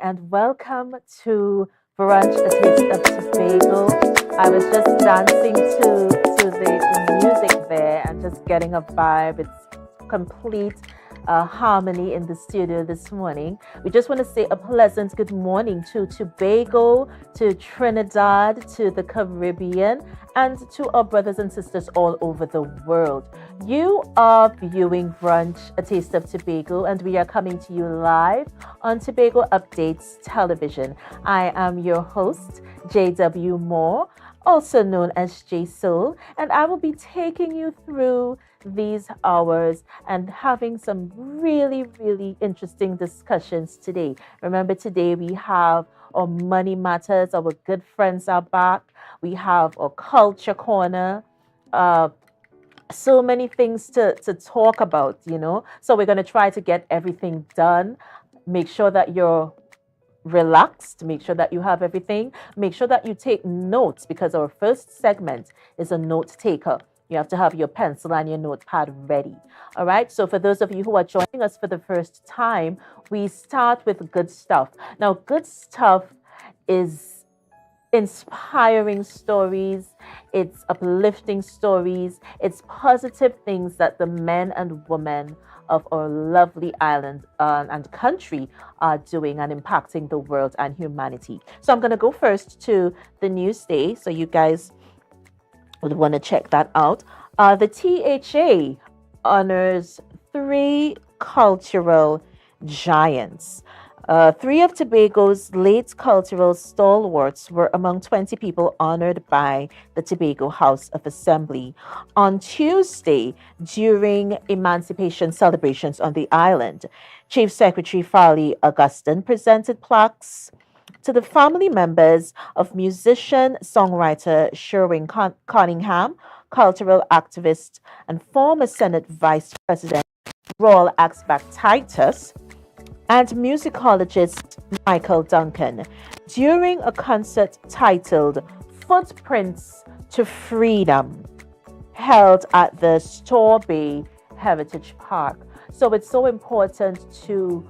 and welcome to Brunch, a taste of Tobago. I was just dancing to the music there and just getting a vibe. It's complete harmony in the studio this morning. We just want to say a pleasant good morning to Tobago, to Trinidad, to the Caribbean, and to our brothers and sisters all over the world. You are viewing Brunch, a taste of Tobago, and we are coming to you live on Tobago Updates Television. I am your host, J.W. Moore, also known as J Soul, and I will be taking you through these hours and having some really interesting discussions today. Remember, today we have our money matters, our good friends are back. We have our culture corner. So many things to talk about, So we're going to try to get everything done. Make sure that you're relaxed. Make sure that you have everything. Make sure that you take notes because our first segment is a note taker. You have to have your pencil and your notepad ready. All right. So for those of you who are joining us for the first time, we start with good stuff. Now, good stuff is inspiring stories, it's uplifting stories, it's positive things that the men and women of our lovely island and country are doing and impacting the world and humanity. So I'm going to go first to the news day, so you guys would want to check that out. The THA honors 3 cultural giants. 3 of Tobago's late cultural stalwarts were among 20 people honored by the Tobago House of Assembly on Tuesday during emancipation celebrations on the island. Chief Secretary Farley Augustin presented plaques to the family members of musician, songwriter Sherwin Cunningham, cultural activist and former Senate Vice President Royal Axback Titus, and musicologist Michael Duncan during a concert titled Footprints to Freedom, held at the Store Bay Heritage Park. So it's so important to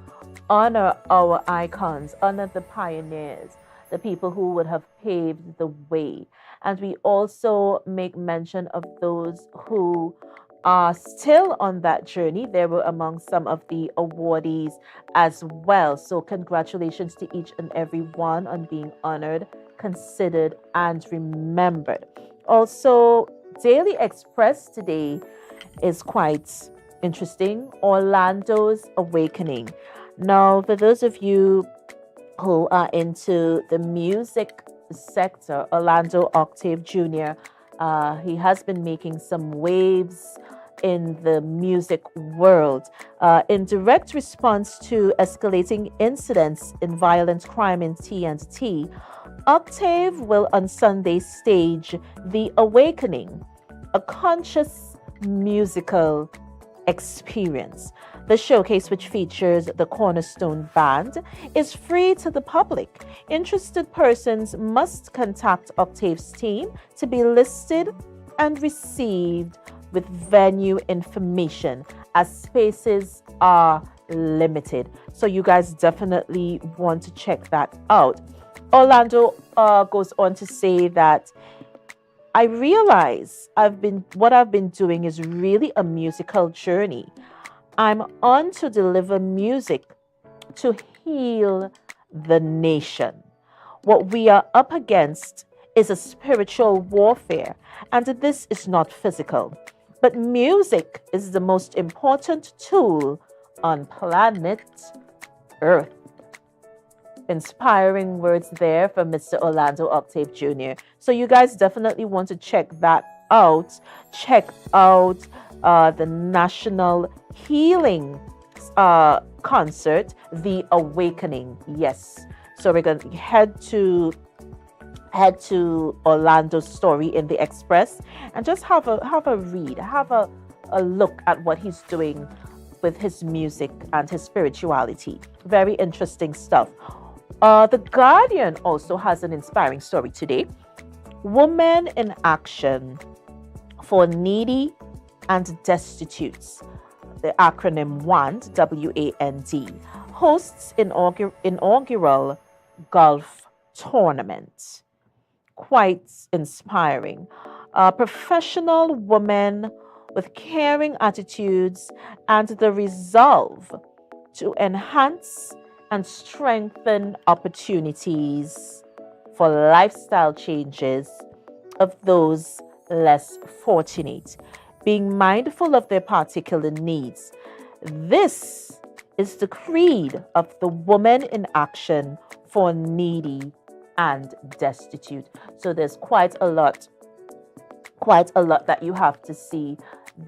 honor our icons, honor the pioneers, the people who would have paved the way. And we also make mention of those who are still on that journey. They were among some of the awardees as well. So congratulations to each and every one on being honored, considered, and remembered. Also, Daily Express today is quite interesting. Orlando's Awakening. Now, for those of you who are into the music sector, Orlando Octave Jr., he has been making some waves in the music world. In direct response to escalating incidents in violent crime in T&T, Octave will on Sunday stage The Awakening, a conscious musical experience. The showcase, which features the Cornerstone Band, is free to the public. Interested persons must contact Octave's team to be listed and received with venue information, as spaces are limited. So you guys definitely want to check that out. Orlando goes on to say that I realize what I've been doing is really a musical journey. I'm on to deliver music to heal the nation. What we are up against is a spiritual warfare, and this is not physical. But music is the most important tool on planet Earth. Inspiring words there from Mr. Orlando Octave Jr. So you guys definitely want to check that out. Check out the National Healing concert, The Awakening. Yes. So we're going to head to Orlando's story in the Express and just have a read, have a look at what he's doing with his music and his spirituality. Very interesting stuff. The Guardian also has an inspiring story today. Women in Action for Needy and Destitutes, the acronym WAND, WAND, hosts inaugural golf tournament. Quite inspiring. A professional woman with caring attitudes and the resolve to enhance and strengthen opportunities for lifestyle changes of those less fortunate, being mindful of their particular needs. This is the creed of the woman in action for needy and destitute. So there's quite a lot that you have to see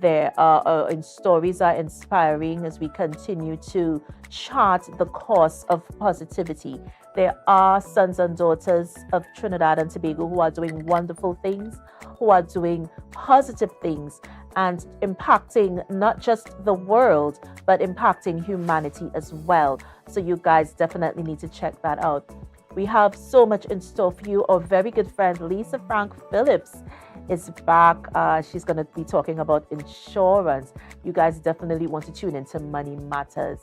there. And stories are inspiring as we continue to chart the course of positivity. There are sons and daughters of Trinidad and Tobago who are doing wonderful things, who are doing positive things and impacting not just the world, but impacting humanity as well. So you guys definitely need to check that out. We have so much in store for you. Our very good friend Lisa Frank Phillips is back. She's going to be talking about insurance. You guys definitely want to tune into Money Matters.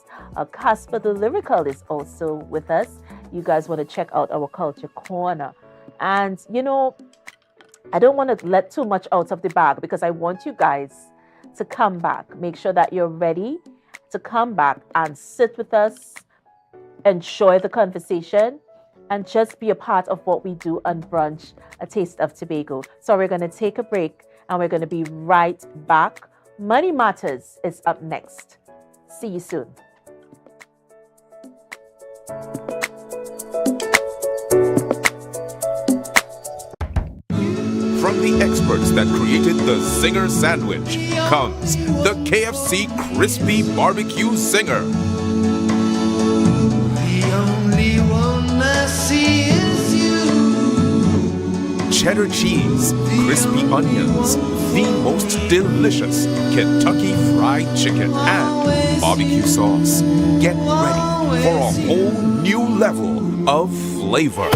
Casper the Lyrical is also with us. You guys want to check out our Culture Corner. And, you know, I don't want to let too much out of the bag because I want you guys to come back. Make sure that you're ready to come back and sit with us, enjoy the conversation, and just be a part of what we do on Brunch, A Taste of Tobago. So we're going to take a break and we're going to be right back. Money Matters is up next. See you soon. From the experts that created the Zinger sandwich comes the KFC Crispy Barbecue Zinger. Cheddar cheese, crispy onions, the most delicious Kentucky Fried Chicken, and barbecue sauce. Get ready for a whole new level of flavor.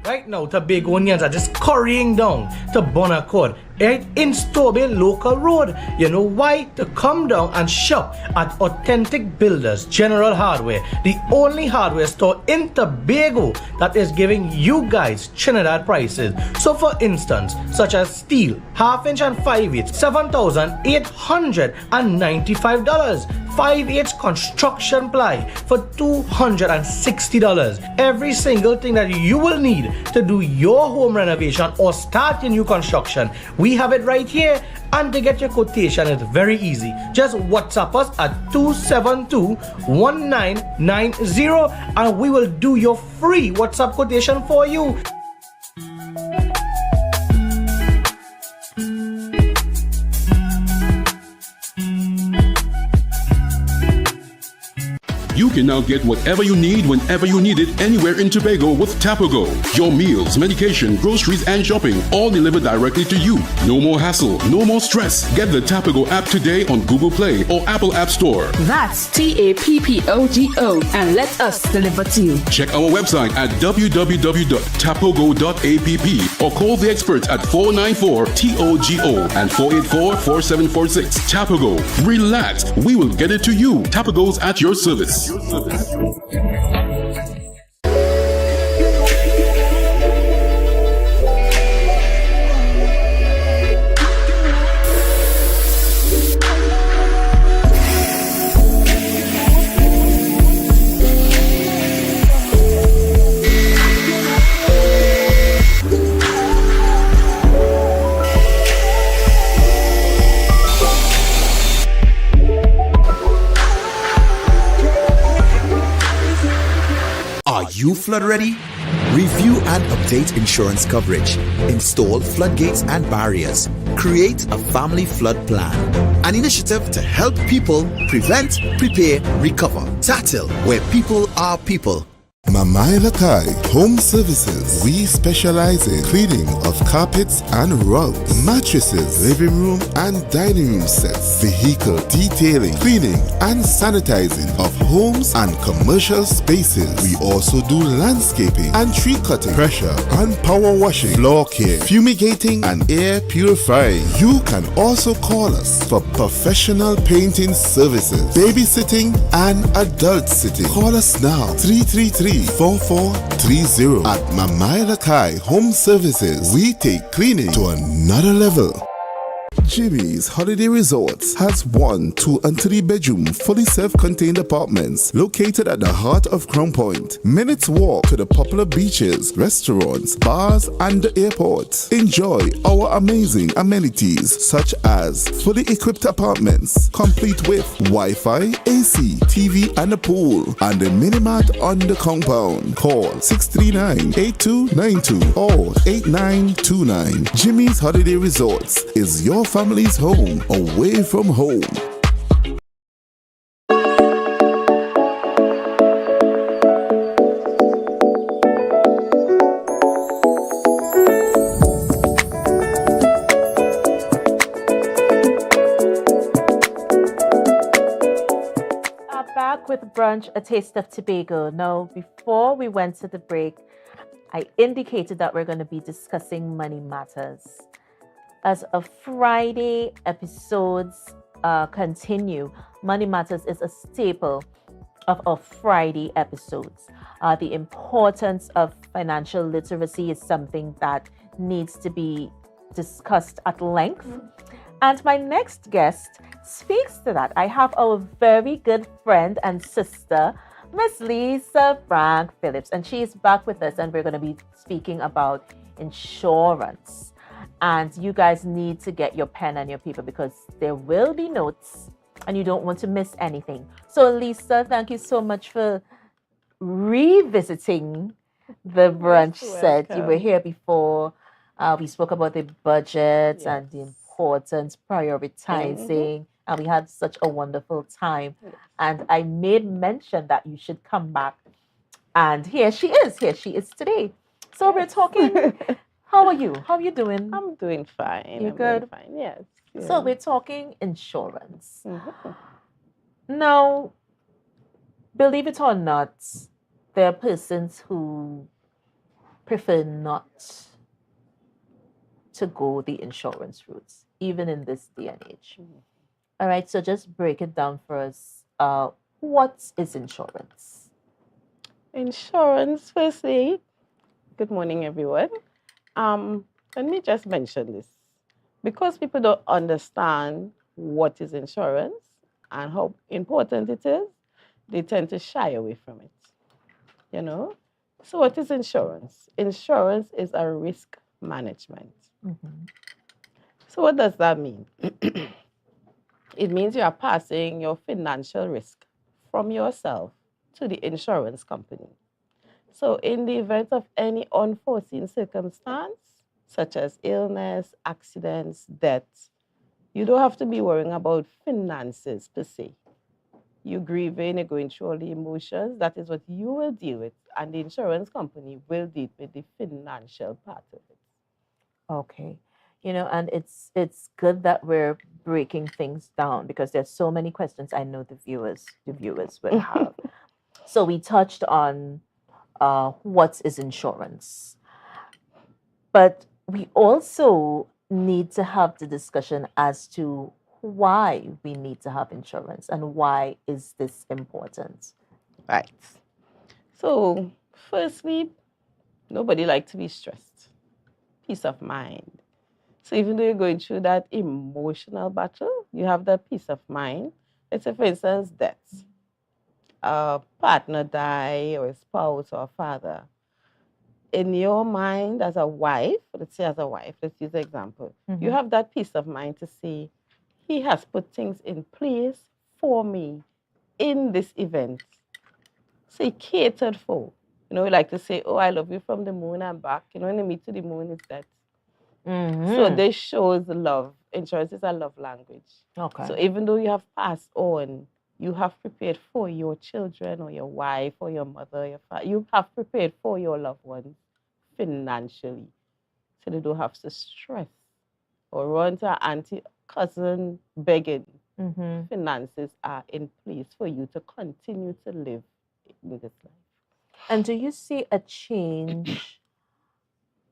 Right now, Tobagonians are just currying down to Bon Accord, right in Stobin Local Road. You know why? To come down and shop at Authentic Builders General Hardware, the only hardware store in Tobago that is giving you guys Trinidad prices. So for instance, such as steel, half-inch and 5/8, $7,895. 5/8 construction ply for $260. Every single thing that you will need to do your home renovation or start your new construction, we have it right here. And to get your quotation, it's very easy. Just WhatsApp us at 272-1990 and we will do your free WhatsApp quotation for you. You can now get whatever you need whenever you need it anywhere in Tobago with Tobago. Your meals, medication, groceries and shopping all delivered directly to you. No more hassle, no more stress. Get the Tobago app today on Google Play or Apple App Store. That's TAPPOGO and let us deliver to you. Check our website at www.tapogo.app or call the experts at 494-TOGO and 484-4746. Tobago. Relax. We will get it to you. Tobago's at your service. You flood ready? Review and update insurance coverage. Install floodgates and barriers. Create a family flood plan. An initiative to help people prevent, prepare, recover. TATIL, where people are people. Mamai Lakai Home Services. We specialize in cleaning of carpets and rugs, mattresses, living room and dining room sets, vehicle detailing, cleaning and sanitizing of homes and commercial spaces. We also do landscaping and tree cutting, pressure and power washing, floor care, fumigating and air purifying. You can also call us for professional painting services, babysitting and adult sitting. Call us now 333-4430 at Mamai Lakai Home Services. We take cleaning to another level. Jimmy's Holiday Resorts has 1, 2 and 3 bedroom fully self-contained apartments located at the heart of Crown Point. Minutes walk to the popular beaches, restaurants, bars and the airport. Enjoy our amazing amenities such as fully equipped apartments complete with Wi-Fi, AC, TV and a pool and a mini-mart on the compound. Call 639-8292 or 8929. Jimmy's Holiday Resorts is your family's home away from home. Back with Brunch, a taste of Tobago. Now, before we went to the break, I indicated that we're going to be discussing money matters. As a Friday episodes continue, Money Matters is a staple of our Friday episodes. The importance of financial literacy is something that needs to be discussed at length. And my next guest speaks to that. I have our very good friend and sister, Miss Lisa Frank Phillips, and she's back with us, and we're going to be speaking about insurance. And you guys need to get your pen and your paper because there will be notes and you don't want to miss anything. So Lisa, thank you so much for revisiting the brunch set. You were here before. We spoke about the budget and the importance, prioritizing, and we had such a wonderful time. And I made mention that you should come back. And here she is today. So we're talking... How are you? How are you doing? I'm doing fine. You're good? Doing fine, yes. So we're talking insurance. Now, believe it or not, there are persons who prefer not to go the insurance routes, even in this day and age. All right, so just break it down for us. What is insurance? Insurance, firstly, good morning, everyone. Let me just mention this. Because people don't understand what is insurance and how important it is, they tend to shy away from it. You know? So what is insurance? Insurance is a risk management. So what does that mean? It means you are passing your financial risk from yourself to the insurance company. So in the event of any unforeseen circumstance, such as illness, accidents, death, you don't have to be worrying about finances per se. You're grieving, you're going through all the emotions. That is what you will deal with. And the insurance company will deal with the financial part of it. Okay. You know, and it's good that we're breaking things down because there's so many questions I know the viewers will have. So we touched on what is insurance. But we also need to have the discussion as to why we need to have insurance and why is this important. Right. So, firstly, nobody likes to be stressed. Peace of mind. So even though you're going through that emotional battle, you have that peace of mind. Let's say, for instance, death. A partner die, or a spouse, or a father. In your mind as a wife, let's use the example, you have that peace of mind to say, he has put things in place for me in this event. So he catered for. You know, we like to say, oh, I love you from the moon and back. You know, when they meet to the moon, it's that. So this shows love. Insurance is a love language. Okay. So even though you have passed on, you have prepared for your children or your wife or your mother, your father. You have prepared for your loved ones financially, so they don't have to stress or run to auntie, cousin begging. Finances are in place for you to continue to live in this life. And do you see a change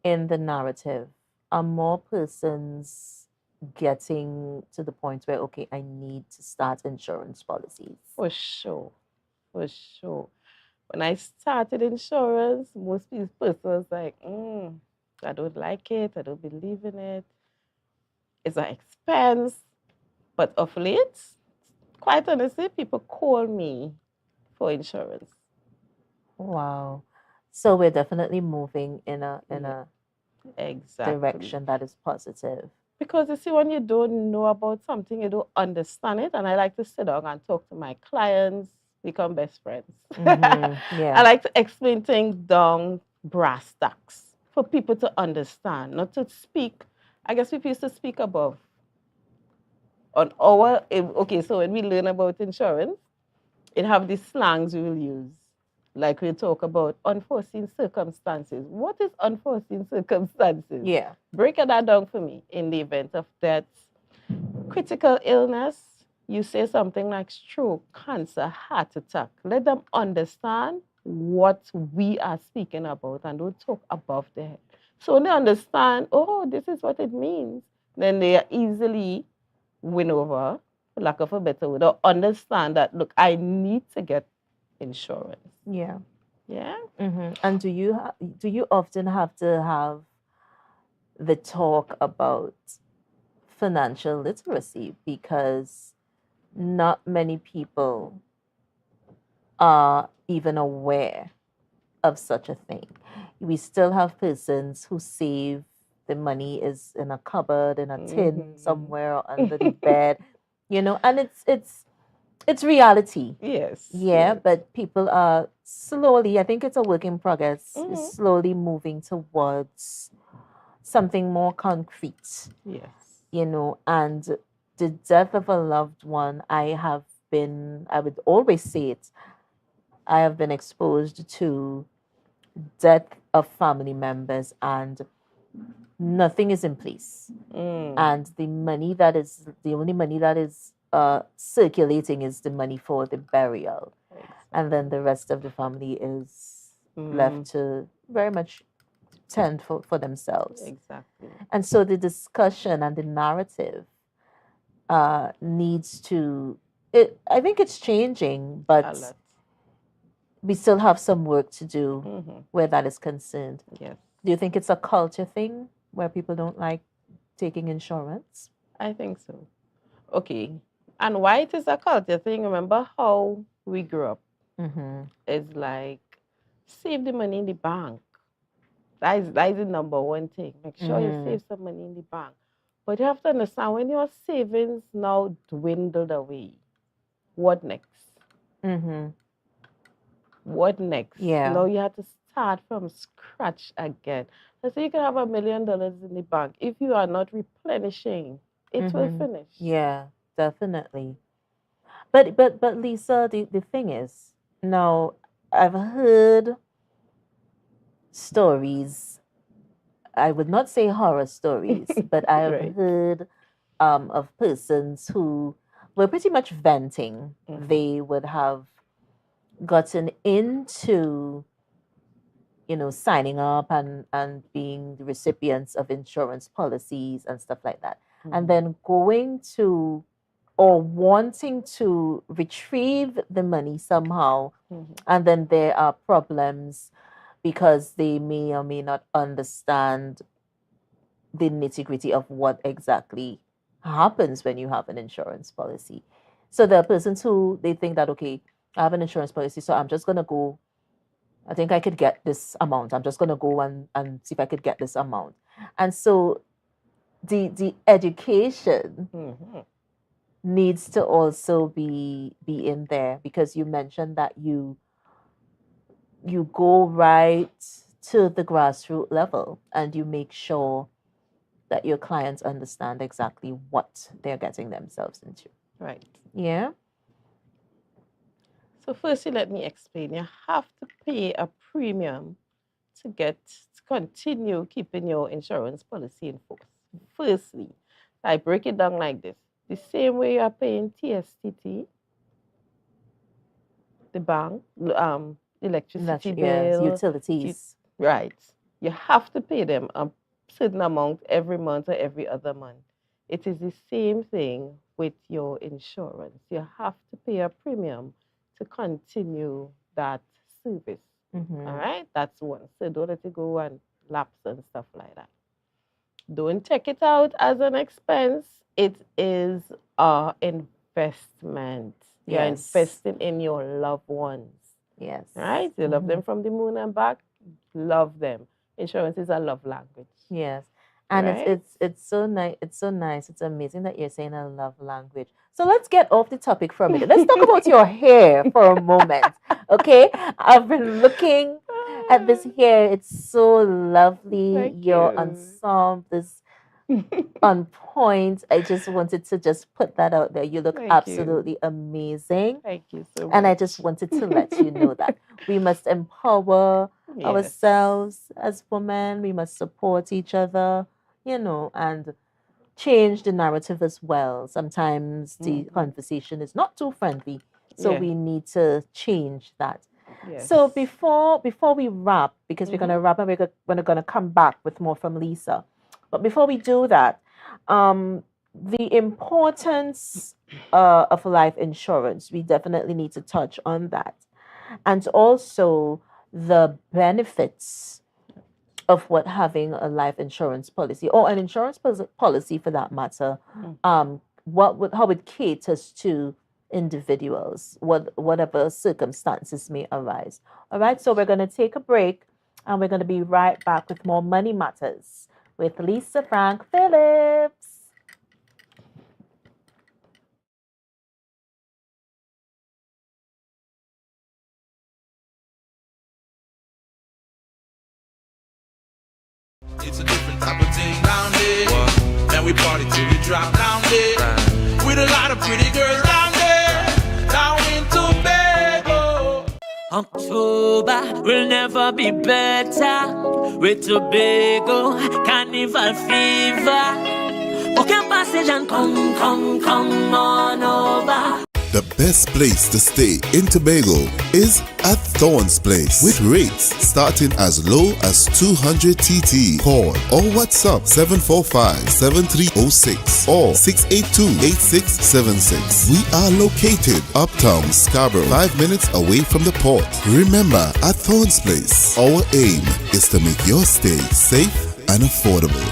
in the narrative? Are more persons getting to the point where, okay, I need to start insurance policies? For sure. For sure. When I started insurance, most people was like, I don't like it. I don't believe in it. It's an expense. But of late, quite honestly, people call me for insurance. Wow. So we're definitely moving in a Exactly. direction that is positive. Because you see, when you don't know about something, you don't understand it. And I like to sit down and talk to my clients, become best friends. Yeah. I like to explain things down brass tacks for people to understand, not to speak. I guess people used to speak above. Okay, so when we learn about insurance, it have these slangs we will use. Like we talk about unforeseen circumstances. What is unforeseen circumstances? Yeah. Break that down for me. In the event of death, critical illness, you say something like stroke, cancer, heart attack. Let them understand what we are speaking about and don't talk above their head. So when they understand, oh, this is what it means, then they are easily win over, for lack of a better word, or understand that, look, I need to get insurance. Yeah. Yeah. And do you often have to have the talk about financial literacy, because not many people are even aware of such a thing? We still have persons who save the money is in a cupboard, in a tin somewhere, or under the bed, and it's reality. Yes. Yeah, but people are slowly, I think it's a work in progress, is slowly moving towards something more concrete. Yes. And the death of a loved one, I would always say it, I have been exposed to death of family members and nothing is in place. And the only money that is circulating is the money for the burial. And then the rest of the family is left to very much tend for themselves. Exactly. And so the discussion and the narrative needs to, I think it's changing, but we still have some work to do where that is concerned. Yes. Do you think it's a culture thing where people don't like taking insurance? I think so. Okay. And why it is a culture thing, remember how we grew up. It's like, save the money in the bank. That is the number one thing. Make sure you save some money in the bank. But you have to understand, when your savings now dwindled away, what next? What next? Yeah. Now you have to start from scratch again. So you can have $1 million in the bank. If you are not replenishing, it will finish. Yeah, definitely. But Lisa, the thing is, now I've heard stories, I would not say horror stories, but I have heard of persons who were pretty much venting. They would have gotten into, signing up and being the recipients of insurance policies and stuff like that. And then going to or wanting to retrieve the money somehow. And then there are problems because they may or may not understand the nitty-gritty of what exactly happens when you have an insurance policy. So there are persons who they think that, okay, I have an insurance policy, so I'm just going to go, I think I could get this amount. I'm just going to go and see if I could get this amount. And so the education needs to also be in there, because you mentioned that you go right to the grassroots level and you make sure that your clients understand exactly what they're getting themselves into. Right. Yeah. So firstly, let me explain. You have to pay a premium to continue keeping your insurance policy in force. Firstly, I break it down like this. The same way you are paying TSTT, the bank, electricity Yes, bill, utilities. right. You have to pay them a certain amount every month or every other month. It is the same thing with your insurance. You have to pay a premium to continue that service. Mhm. All right, that's one. So don't let it go and lapse and stuff like that. Don't check it out as an expense. It is an investment. You're Yes. investing in your loved ones. Yes. Right? You love them from the moon and back. Love them. Insurance is a love language. Yes. And Right? it's so nice. It's so nice. It's amazing that you're saying a love language. So let's get off the topic for a minute. Let's talk about your hair for a moment. Okay? I've been looking at this hair. It's so lovely. Thank Your you. ensemble is on point. I just wanted to just put that out there. You look Thank you. absolutely amazing. Thank you so much. And I just wanted to let you know that we must empower Yes. ourselves as women. We must support each other, you know, and change the narrative as well. Sometimes the conversation is not too friendly, so Yeah. we need to change that. Yes. So before we wrap, because we're gonna wrap and we're gonna come back with more from Lisa, but before we do that, the importance of life insurance, we definitely need to touch on that, and also the benefits of what having a life insurance policy or an insurance policy for that matter, how it caters to individuals, whatever circumstances may arise. All right, so we're going to take a break and we're going to be right back with more Money Matters with Lisa Frank Phillips. It's a different type of thing down there. And we party till we drop down there. With a lot of pretty girls down there. Down in Tobago. October will never be better. With Tobago, carnival fever. Okay, passage and come on over. The best place to stay in Tobago is at Thorn's Place with rates starting as low as 200 TT. Call or WhatsApp 745-7306 or 682-8676. We are located uptown Scarborough, 5 minutes away from the port. Remember, at Thorn's Place, our aim is to make your stay safe and affordable.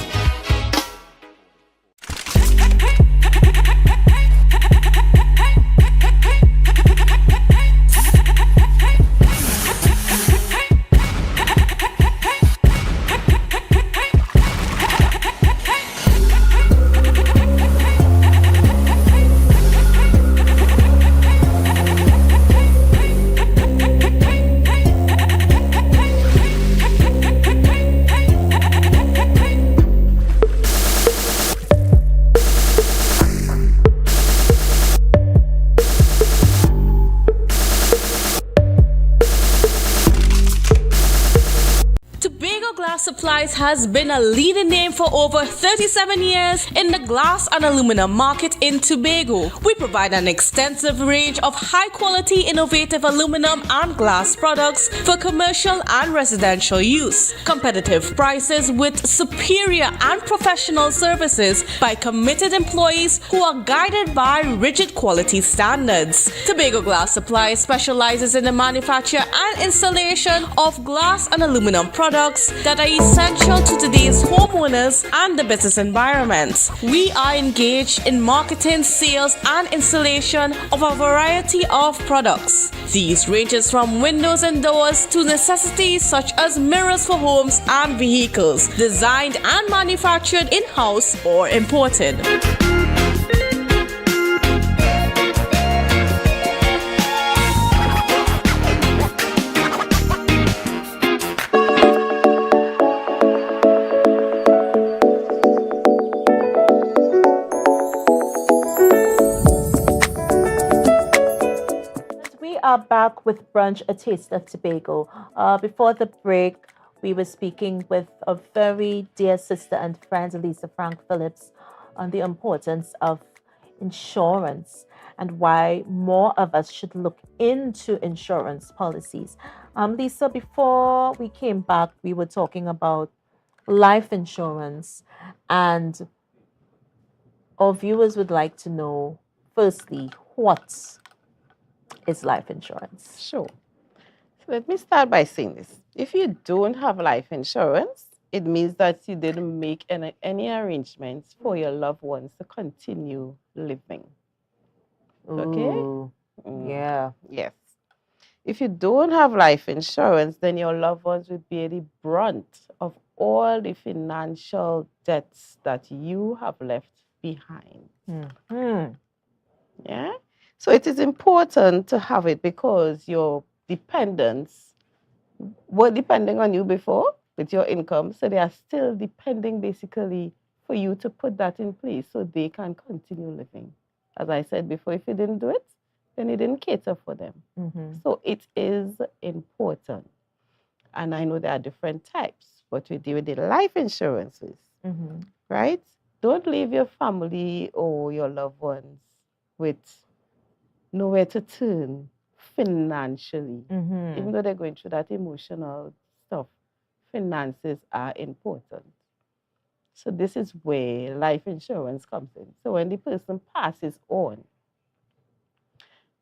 Supplies has been a leading name for over 37 years in the glass and aluminum market in Tobago. We provide an extensive range of high-quality, innovative aluminum and glass products for commercial and residential use. Competitive prices with superior and professional services by committed employees who are guided by rigid quality standards. Tobago Glass Supplies specializes in the manufacture and installation of glass and aluminum products that are essential to today's homeowners and the business environment. We are engaged in marketing, sales, and installation of a variety of products. These ranges from windows and doors to necessities such as mirrors for homes and vehicles, designed and manufactured in-house or imported. back with Brunch, a taste of Tobago. Before the break, we were speaking with a very dear sister and friend, Lisa Frank Phillips, on the importance of insurance and why more of us should look into insurance policies. Lisa, before we came back, we were talking about life insurance, and our viewers would like to know, firstly, what is life insurance? Sure. So let me start by saying this. If you don't have life insurance, it means that you didn't make any arrangements for your loved ones to continue living. Okay? Ooh, yeah. Yes. If you don't have life insurance, then your loved ones will bear the brunt of all the financial debts that you have left behind. Mhm. Yeah. So it is important to have it because your dependents were depending on you before with your income. So they are still depending basically for you to put that in place so they can continue living. As I said before, if you didn't do it, then you didn't cater for them. So it is important. And I know there are different types, but we deal with the life insurances, right? Don't leave your family or your loved ones with nowhere to turn financially. Even though they're going through that emotional stuff, finances are important. So this is where life insurance comes in. So when the person passes on,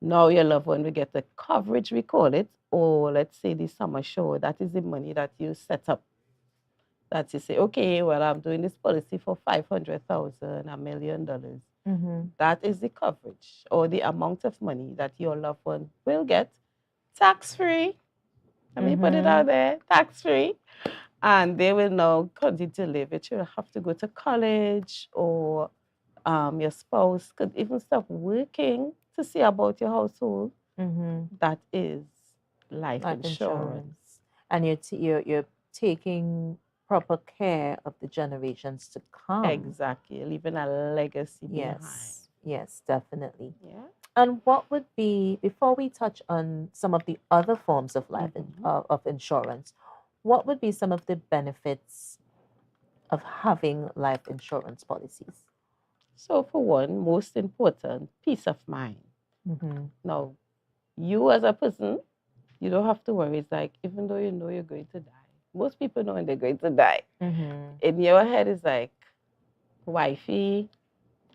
now your loved one will get the coverage, we call it, or let's say the sum assured. That is the money that you set up. That you say, okay, well, I'm doing this policy for $500,000, $1 million. That is the coverage or the amount of money that your loved one will get tax-free. Let me put it out there, tax-free. And they will now continue to live. You will have to go to college, or your spouse could even stop working to see about your household. That is life insurance. And you're taking proper care of the generations to come. Exactly, leaving a legacy behind. Yes, definitely. Yeah. And what would be, before we touch on some of the other forms of life of insurance, what would be some of the benefits of having life insurance policies? So for one, most important, peace of mind. Now, you as a person, you don't have to worry. It's like, even though you know you're going to die, most people know when they're going to die. In your head, it's like, wifey,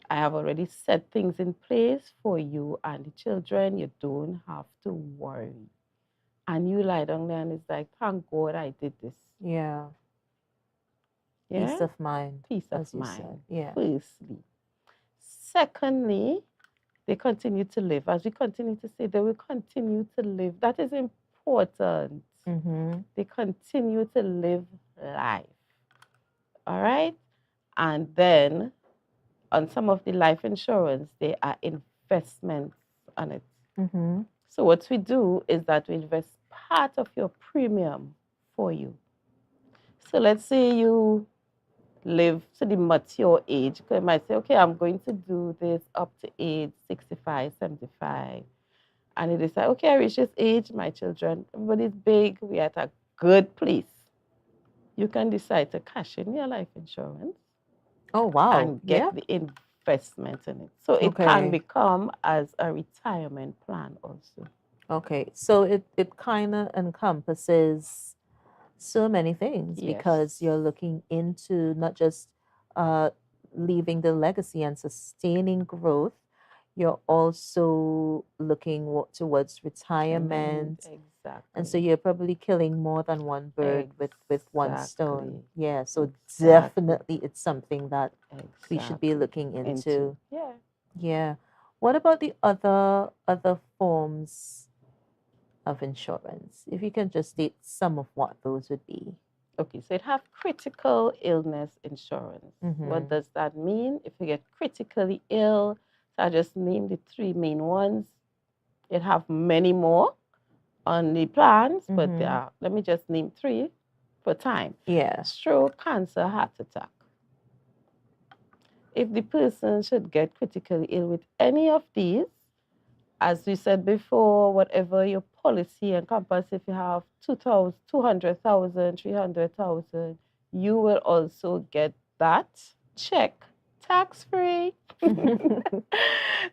I have already set things in place for you and the children. You don't have to worry. And you lie down there and it's like, thank God I did this. Yeah. Peace of mind. Peace of as you mind. said. Yeah. Firstly. Secondly, they continue to live. As we continue to say, they will continue to live. That is important. They continue to live life. All right? And then on some of the life insurance, there are investments on it. So what we do is that we invest part of your premium for you. So let's say you live to the mature age. You might say, okay, I'm going to do this up to age 65, 75. And you decide, okay, I reach this age, my children, everybody's big, we're at a good place. You can decide to cash in your life insurance. Oh, wow. And get the investment in it. So it can become as a retirement plan also. Okay, so it kind of encompasses so many things because you're looking into not just leaving the legacy and sustaining growth, you're also looking towards retirement. Exactly. And so you're probably killing more than one bird with one stone. Yeah, so definitely it's something that we should be looking into. Yeah. Yeah. What about the other forms of insurance? If you can just state some of what those would be. Okay, so it have critical illness insurance. What does that mean? If you get critically ill, so I just named the three main ones. It have many more on the plans, but let me just name three for time. Yeah. Stroke, cancer, heart attack. If the person should get critically ill with any of these, as we said before, whatever your policy encompasses, if you have 200,000, 300,000, you will also get that check tax-free.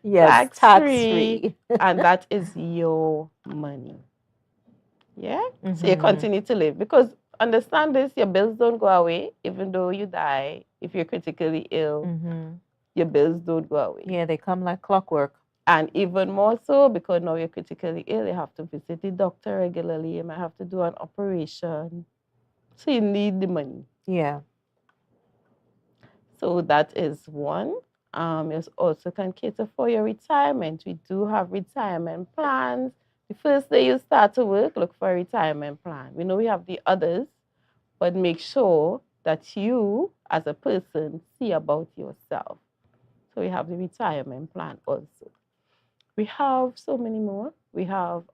Yes, Tax-free. tax-free. And that is your money. Yeah? So you Mhm. continue to live. Because understand this, your bills don't go away, even though you die. If you're critically ill, Mhm. your bills don't go away. Yeah, they come like clockwork. And even more so, because now you're critically ill, you have to visit the doctor regularly, you might have to do an operation. So you need the money. Yeah. So that is one. You also can cater for your retirement. We do have retirement plans. The first day you start to work, look for a retirement plan. We know we have the others, but make sure that you, as a person, see about yourself. So we have the retirement plan also. We have so many more. We have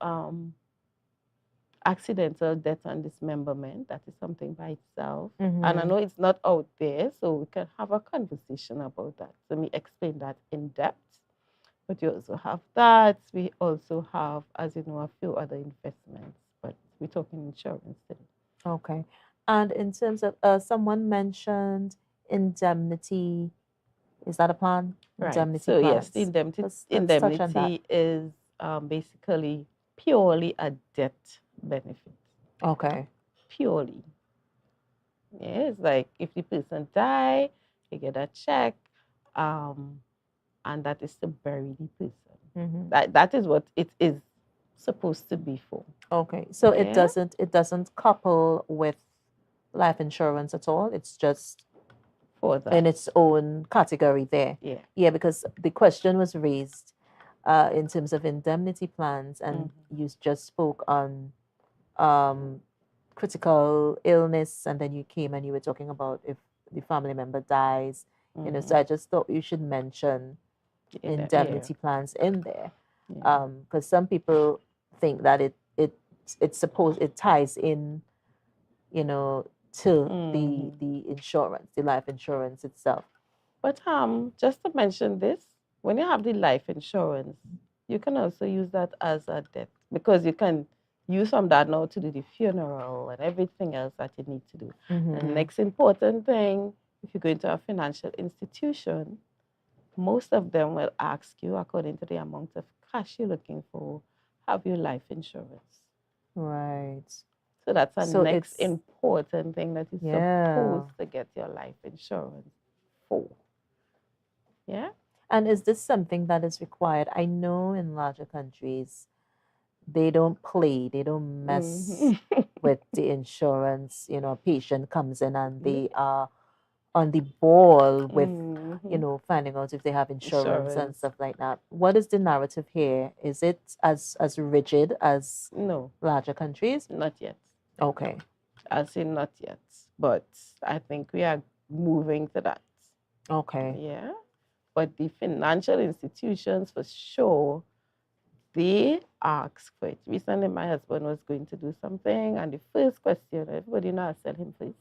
accidental death and dismemberment. That is something by itself. And I know it's not out there, so we can have a conversation about that. Let me explain that in depth. But you also have that. We also have, as you know, a few other investments, but we're talking insurance today. Okay. And in terms of someone mentioned indemnity, is that a plan? Right. Indemnity So yes, plans. the indemnity, Let's touch on that. indemnity is basically purely a debt benefit. Okay. Purely. Yeah, it's like if the person die, you get a check, and that is to bury the person. That is what it is supposed to be for. Okay. So it Yeah. doesn't couple with life insurance at all. It's just For that. in its own category there. Yeah. Yeah, because the question was raised in terms of indemnity plans, and you just spoke on critical illness, and then you came and you were talking about if the family member dies. You know, so I just thought you should mention indemnity plans in there, because some people think that it ties in, you know, to the insurance, the life insurance itself. But just to mention this, when you have the life insurance, you can also use that as a debt, because you can use from that now to do the funeral and everything else that you need to do. And the next important thing, if you go into a financial institution, most of them will ask you, according to the amount of cash you're looking for, have you life insurance? Right. So that's the So next it's- important thing that you're supposed to get your life insurance for. Yeah. And is this something that is required? I know in larger countries, they don't play, they don't mess with the insurance. You know, a patient comes in and they are on the ball with, you know, finding out if they have insurance and stuff like that. What is the narrative here? Is it as rigid as larger countries? Not yet. Okay. I'll say not yet, but I think we are moving to that. Okay. Yeah. But the financial institutions, for sure, they ask for it. Recently, my husband was going to do something, and the first question, everybody knows, I tell him, please.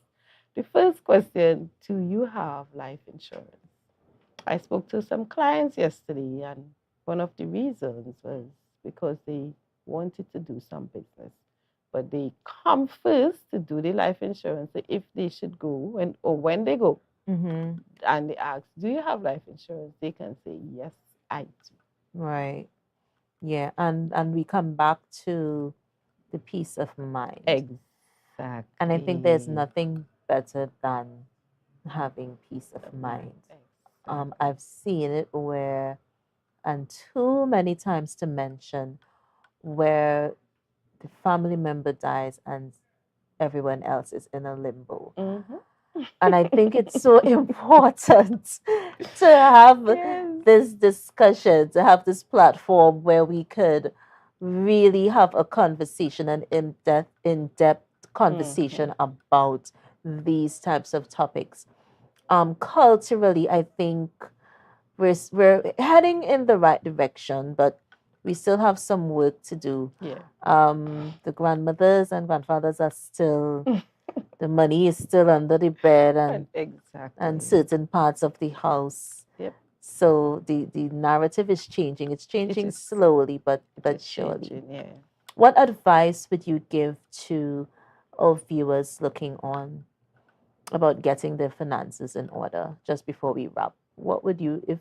The first question, do you have life insurance? I spoke to some clients yesterday, and one of the reasons was because they wanted to do some business. But they come first to do the life insurance, so if they should go, when they go, and they ask, do you have life insurance? They can say, yes, I do. Right. Yeah. And we come back to the peace of mind. Exactly. And I think there's nothing better than having peace of mind. I've seen it where, and too many times to mention, where the family member dies and everyone else is in a limbo. And I think it's so important to have this discussion, to have this platform where we could really have a conversation, an in-depth conversation about these types of topics. Culturally, I think we're heading in the right direction, but we still have some work to do. Yeah. The grandmothers and grandfathers are still, the money is still under the bed and certain parts of the house. Yep. So the narrative is changing. It's changing is. slowly, but It's surely. changing, yeah. What advice would you give to our viewers looking on about getting their finances in order just before we wrap? What would you, if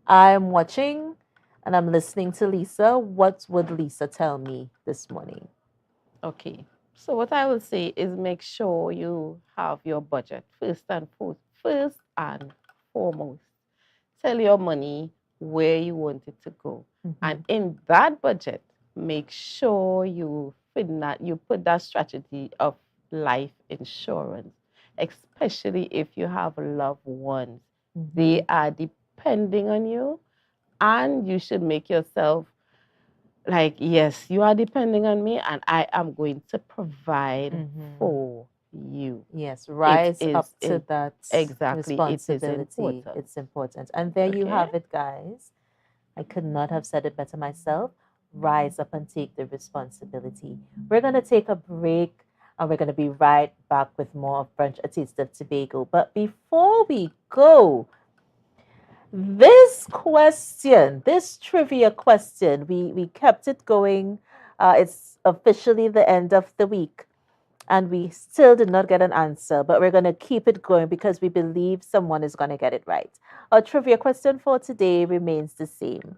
I'm watching and I'm listening to Lisa, what would Lisa tell me this morning? Okay. So what I will say is make sure you have your budget first and foremost. Tell your money where you want it to go. And in that budget, make sure you put that strategy of life insurance, especially if you have loved ones. They are depending on you, and you should make yourself like, yes, you are depending on me, and I am going to provide for you. Yes, rise up to that exactly. responsibility. It's important. And there you have it, guys. I could not have said it better myself. Rise up and take the responsibility. We're going to take a break, and we're going to be right back with more of Brunch, a Taste of Tobago. But before we go, this question, this trivia question, we kept it going. It's officially the end of the week, and we still did not get an answer, but we're going to keep it going because we believe someone is going to get it right. Our trivia question for today remains the same.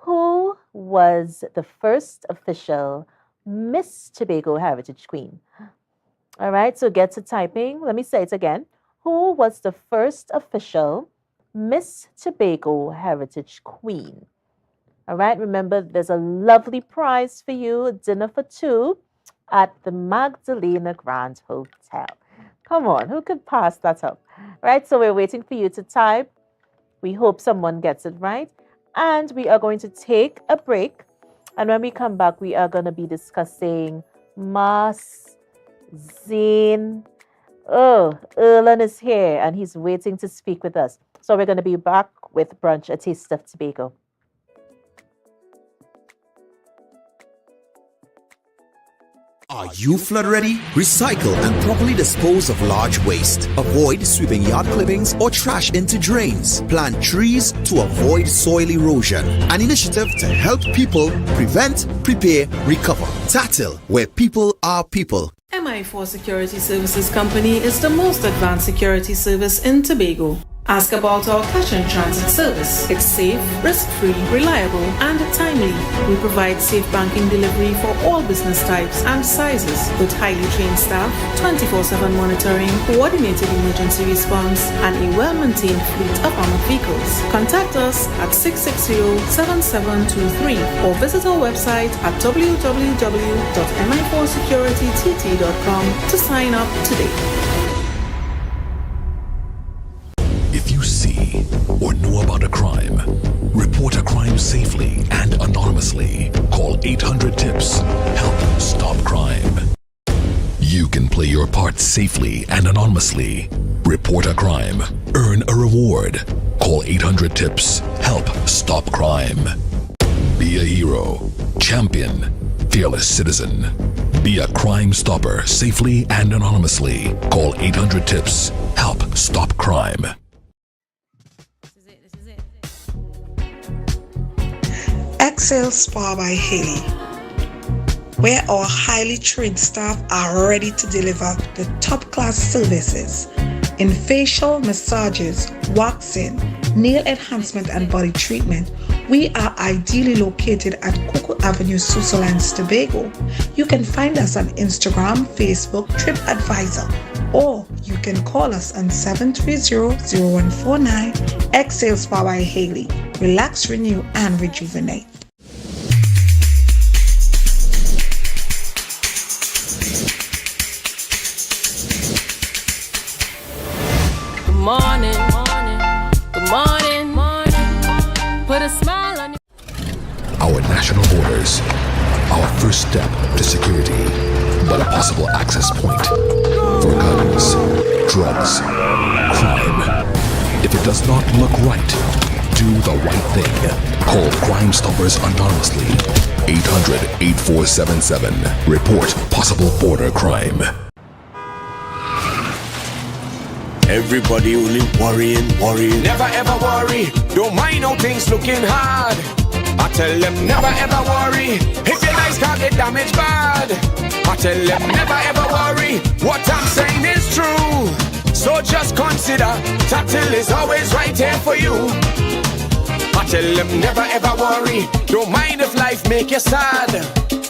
Who was the first official Miss Tobago Heritage Queen? All right, so get to typing. Let me say it again. Who was the first official Miss Tobago Heritage Queen? All right, remember there's a lovely prize for you, dinner for two at the Magdalena Grand Hotel. Come on, who could pass that up? Right, so we're waiting for you to type. We hope someone gets it right. And we are going to take a break. And when we come back, we are going to be discussing Mas Zane. Oh, Erlen is here and he's waiting to speak with us. So we're going to be back with Brunch, a Taste of Tobago. Are you flood ready? Recycle and properly dispose of large waste. Avoid sweeping yard clippings or trash into drains. Plant trees to avoid soil erosion. An initiative to help people prevent, prepare, recover. TATIL, where people are people. MI4 Security Services Company is the most advanced security service in Tobago. Ask about our cash and transit service. It's safe, risk-free, reliable, and timely. We provide safe banking delivery for all business types and sizes with highly trained staff, 24/7 monitoring, coordinated emergency response, and a well-maintained fleet of armored vehicles. Contact us at 660-7723 or visit our website at www.mi4securitytt.com to sign up today. If you see or know about a crime, report a crime safely and anonymously. Call 800-TIPS. Help stop crime. You can play your part safely and anonymously. Report a crime. Earn a reward. Call 800-TIPS. Help stop crime. Be a hero. Champion. Fearless citizen. Be a crime stopper safely and anonymously. Call 800-TIPS. Help stop crime. Excel Spa by Haley, where our highly trained staff are ready to deliver the top-class services in facial massages, waxing, nail enhancement, and body treatment. We are ideally located at Coco Avenue, Switzerland, Tobago. You can find us on Instagram, Facebook, TripAdvisor, or you can call us on 730-0149. Excel Spa by Haley. Relax, renew, and rejuvenate. Morning, good morning, put a smile on your... Our national borders, our first step to security, but a possible access point for guns, drugs, crime. If it does not look right, do the right thing. Call Crime Stoppers anonymously. 800-8477. Report possible border crime. Everybody only worrying. Never ever worry, don't mind how things looking hard. I tell them never ever worry, if your life can't get damaged bad. I tell them never ever worry, what I'm saying is true. So just consider, Tatil is always right here for you. I tell them never ever worry, don't mind if life make you sad.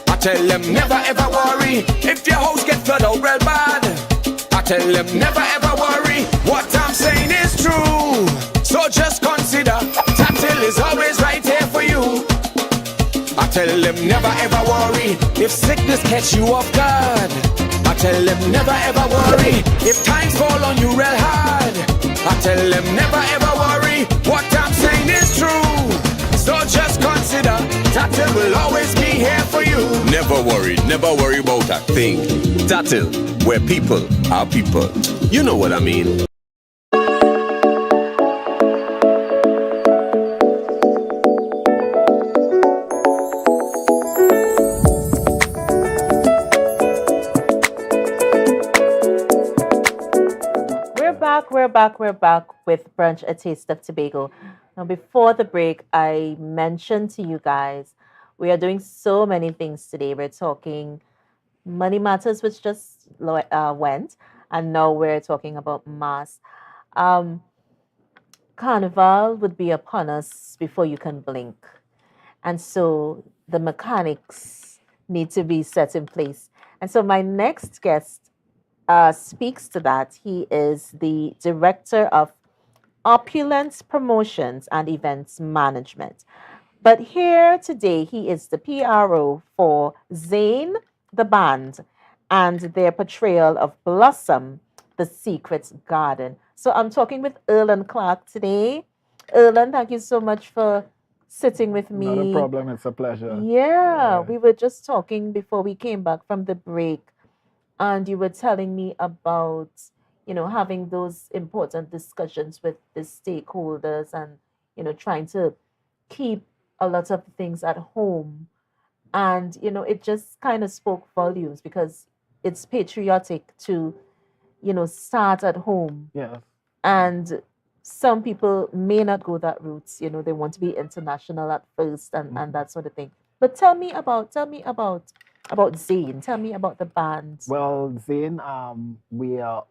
I tell them never ever worry, if your house get flooded out real bad. I tell them never ever worry, what I'm saying is true. So just consider, Tatil is always right here for you. I tell them never ever worry, if sickness catch you off guard. I tell them never ever worry, if times fall on you real hard. I tell them never ever worry, what I'm saying is true. So just consider, Tatil will always be here for you. Never worry about a thing. Tatil, where people are people. You know what I mean. We're back with Brunch, A Taste of Tobago. Now, before the break, I mentioned to you guys, we are doing so many things today. We're talking Money Matters, which just went, and now we're talking about mass. Carnival would be upon us before you can blink. And so the mechanics need to be set in place. And so my next guest speaks to that. He is the director of Opulence Promotions and Events Management. But here today, he is the PRO for Zane, the band, and their portrayal of Blossom, the Secret Garden. So I'm talking with Erland Clark today. Erland, thank you so much for sitting with me. Not a problem, it's a pleasure. Yeah, we were just talking before we came back from the break, and you were telling me about, having those important discussions with the stakeholders and, trying to keep a lot of things at home. And, it just kind of spoke volumes because it's patriotic to, start at home. Yeah. And some people may not go that route. They want to be international at first and that sort of thing. But tell me about Zane. Tell me about the band. Well, Zane, we are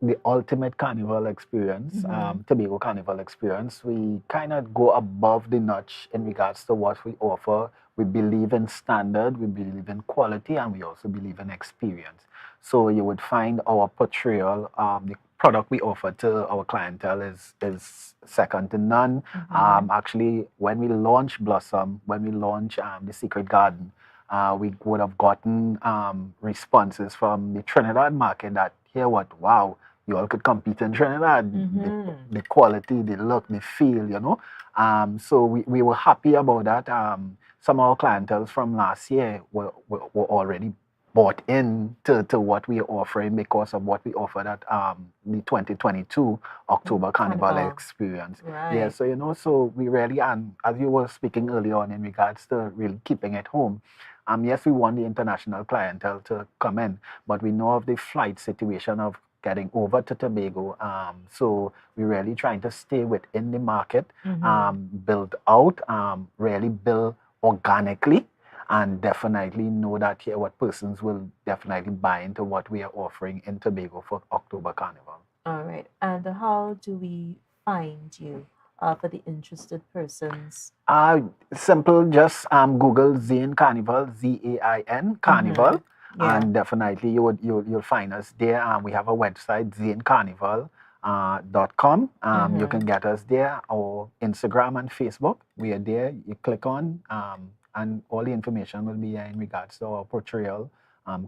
the ultimate carnival experience, Tobago carnival experience. We kind of go above the notch in regards to what we offer. We believe in standard, we believe in quality, and we also believe in experience. So you would find our portrayal, the product we offer to our clientele is second to none. Actually, when we launch Blossom, when we launch the Secret Garden, we would have gotten responses from the Trinidad market that, wow, you all could compete in Trinidad. The quality, the look, the feel, So we were happy about that. Some of our clientele from last year were already bought in to what we are offering because of what we offered at the 2022 October Carnival experience. Right. Yeah, so, so we really, and as you were speaking earlier on in regards to really keeping it home, yes, we want the international clientele to come in, but we know of the flight situation of getting over to Tobago. So we're really trying to stay within the market, build out, really build organically, and definitely know that what persons will definitely buy into what we are offering in Tobago for October Carnival. All right. And how do we find you for the interested persons? Simple, just Google Zane Carnival, Z-A-I-N Carnival. Yeah. And definitely you'll find us there. We have a website, zanecarnival.com. You can get us there, or Instagram and Facebook. We are there. You click on, and all the information will be in regards to our portrayal,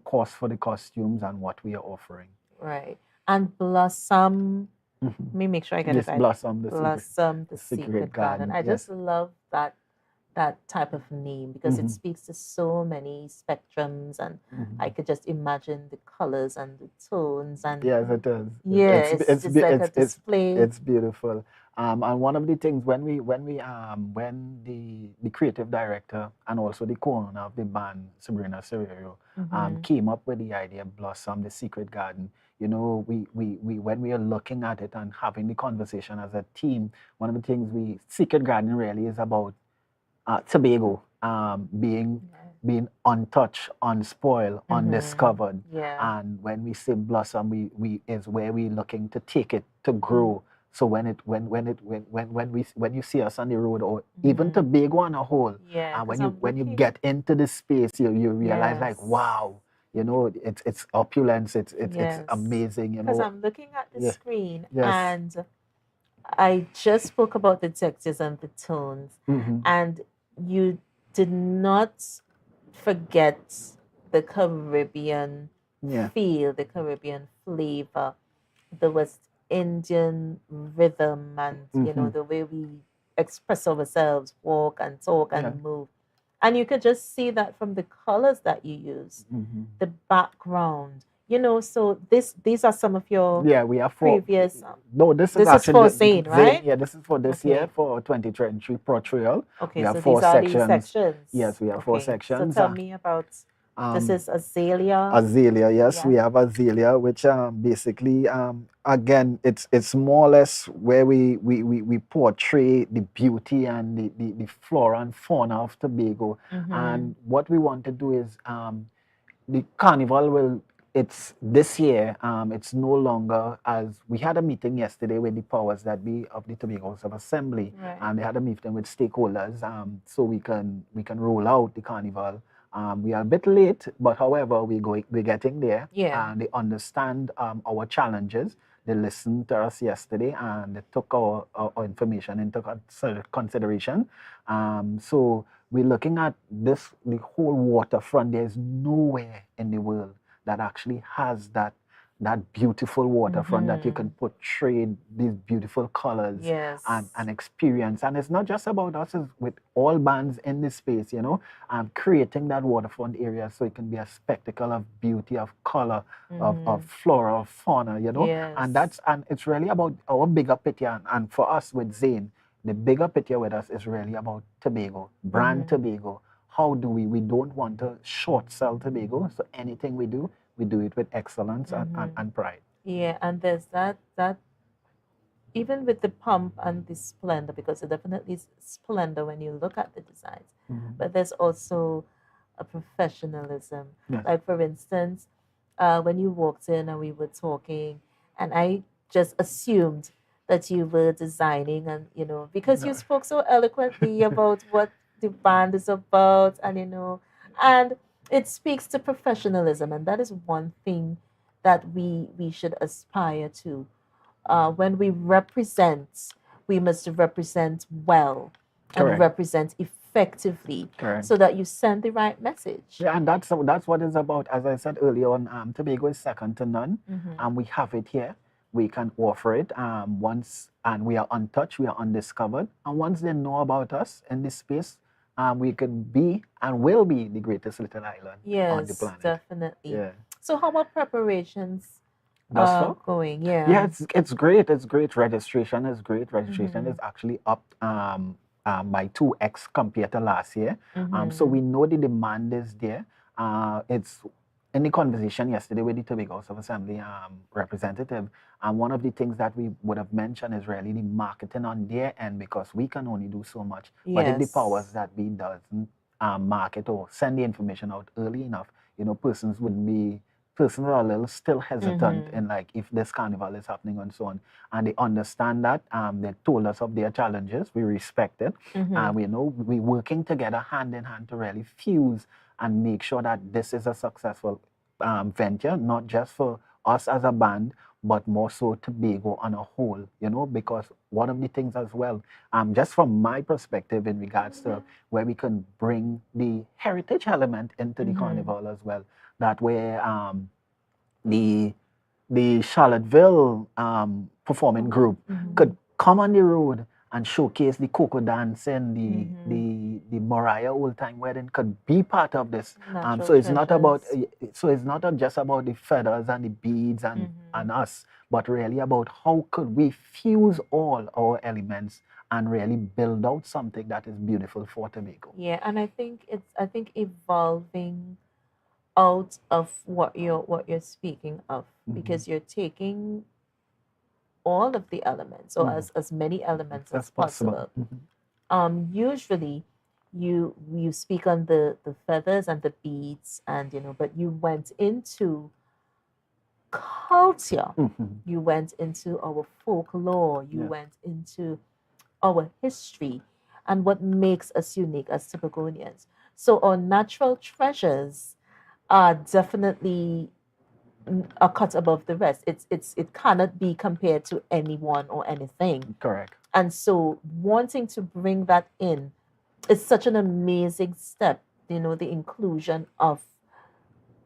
cost for the costumes, and what we are offering. Right. And Blossom, let me make sure I get it right. Blossom, the Secret Garden. I just love that type of name because it speaks to so many spectrums, and I could just imagine the colors and the tones. And yes, it is. Yeah, it's just like a display. It's beautiful. And one of the things when the creative director and also the co-owner of the band, Sabrina Serrero, came up with the idea of Blossom, the Secret Garden, you know, we when we are looking at it and having the conversation as a team, one of the things Secret Garden really is about Tobago being untouched, unspoiled, undiscovered. Yeah. And when we say blossom, we is where we looking to take it to grow. So when you see us on the road, or even Tobago on a whole, Yeah, and 'cause when you looking- get into the space, you realize like, Yes. wow, you know, it's opulence, it's Yes. amazing, you Because know. I'm looking at the Yeah. screen Yes. and I just spoke about the textures and the tones, and you did not forget the Caribbean Yeah. feel, the Caribbean flavor, the West Indian rhythm, and you know the way we express ourselves, walk and talk and Yeah. move. And you could just see that from the colors that you use, the background. You know, so these are some of your Yeah, we have four. previous. No, this is This is actually for the- Zane, right? Yeah, this is for this Okay. year for 2023 portrayal. Okay, We have so four these are the sections. sections. Yes, we have four Okay, sections. So tell me about this is Azalea. Azalea, yes, Yeah. we have Azalea, which basically again it's more or less where we portray the beauty and the flora and fauna of Tobago. And what we want to do is the carnival will it's this year it's no longer, as we had a meeting yesterday with the powers that be of the Tobago House of Assembly. Right. And they had a meeting with stakeholders so we can roll out the carnival. We are a bit late, but however we're getting there. Yeah. And they understand our challenges. They listened to us yesterday and they took our information into consideration. So we're looking at the whole waterfront. There's nowhere in the world that actually has that beautiful waterfront that you can portray these beautiful colors Yes. and experience. And it's not just about us, it's with all bands in this space, you know, creating that waterfront area so it can be a spectacle of beauty, of color, of flora, of fauna, you know. Yes. And it's really about our bigger picture. And for us with Zane, the bigger picture with us is really about Tobago, brand Tobago. How do we don't want to short sell Tobago, so anything we do it with excellence and pride. Yeah, and there's that even with the pomp and the splendor, because it definitely is splendor when you look at the designs, but there's also a professionalism. Yes. Like for instance, when you walked in and we were talking, and I just assumed that you were designing, and you know, because you spoke so eloquently about what the band is about, and you know, and it speaks to professionalism, and that is one thing that we should aspire to. When we represent, we must represent well and Correct. represent effectively, Correct. so that you send the right message. Yeah, and that's what it's about. As I said earlier on, Tobago is second to none, and we have it here. We can offer it once, and we are untouched, we are undiscovered. And once they know about us in this space, we could be and will be the greatest little island on the Yes, planet. definitely. Yeah. So how are preparations Thus far? going? Yeah. Yeah, it's great. It's great. Registration is great. Registration is actually up by 2x compared to last year. So we know the demand is there. It's in the conversation yesterday with the Tobago House of Assembly representative, and one of the things that we would have mentioned is really the marketing on their end, because we can only do so much. But if the Yes. powers that be doesn't market or send the information out early enough, you know, persons are a little still hesitant in like if this carnival is happening and so on, and they understand that. They told us of their challenges. We respect it. We know we're working together hand in hand to really fuse and make sure that this is a successful venture, not just for us as a band, but more so Tobago on a whole, you know, because one of the things as well, just from my perspective in regards to where we can bring the heritage element into the carnival as well, that where the Charlottesville performing group could come on the road and showcase the cocoa dancing, the Mariah old time wedding, could be part of this. So it's not about just about the feathers and the beads and us, but really about how could we fuse all our elements and really build out something that is beautiful for Tobago. Yeah, and I think evolving out of what you're speaking of, because you're taking all of the elements, or as many elements as That's possible. possible. Usually you speak on the feathers and the beads, and but you went into culture, you went into our folklore, you Yes. went into our history, and what makes us unique as Tobagonians. So our natural treasures are definitely a cut above the rest. It cannot be compared to anyone or anything. Correct. And so wanting to bring that in is such an amazing step, the inclusion of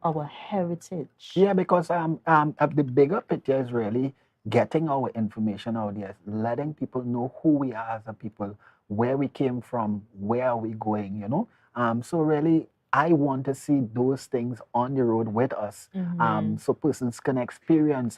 our heritage. Yeah, because the bigger picture is really getting our information out there, letting people know who we are as a people, where we came from, where are we going. So really, I want to see those things on the road with us, so persons can experience.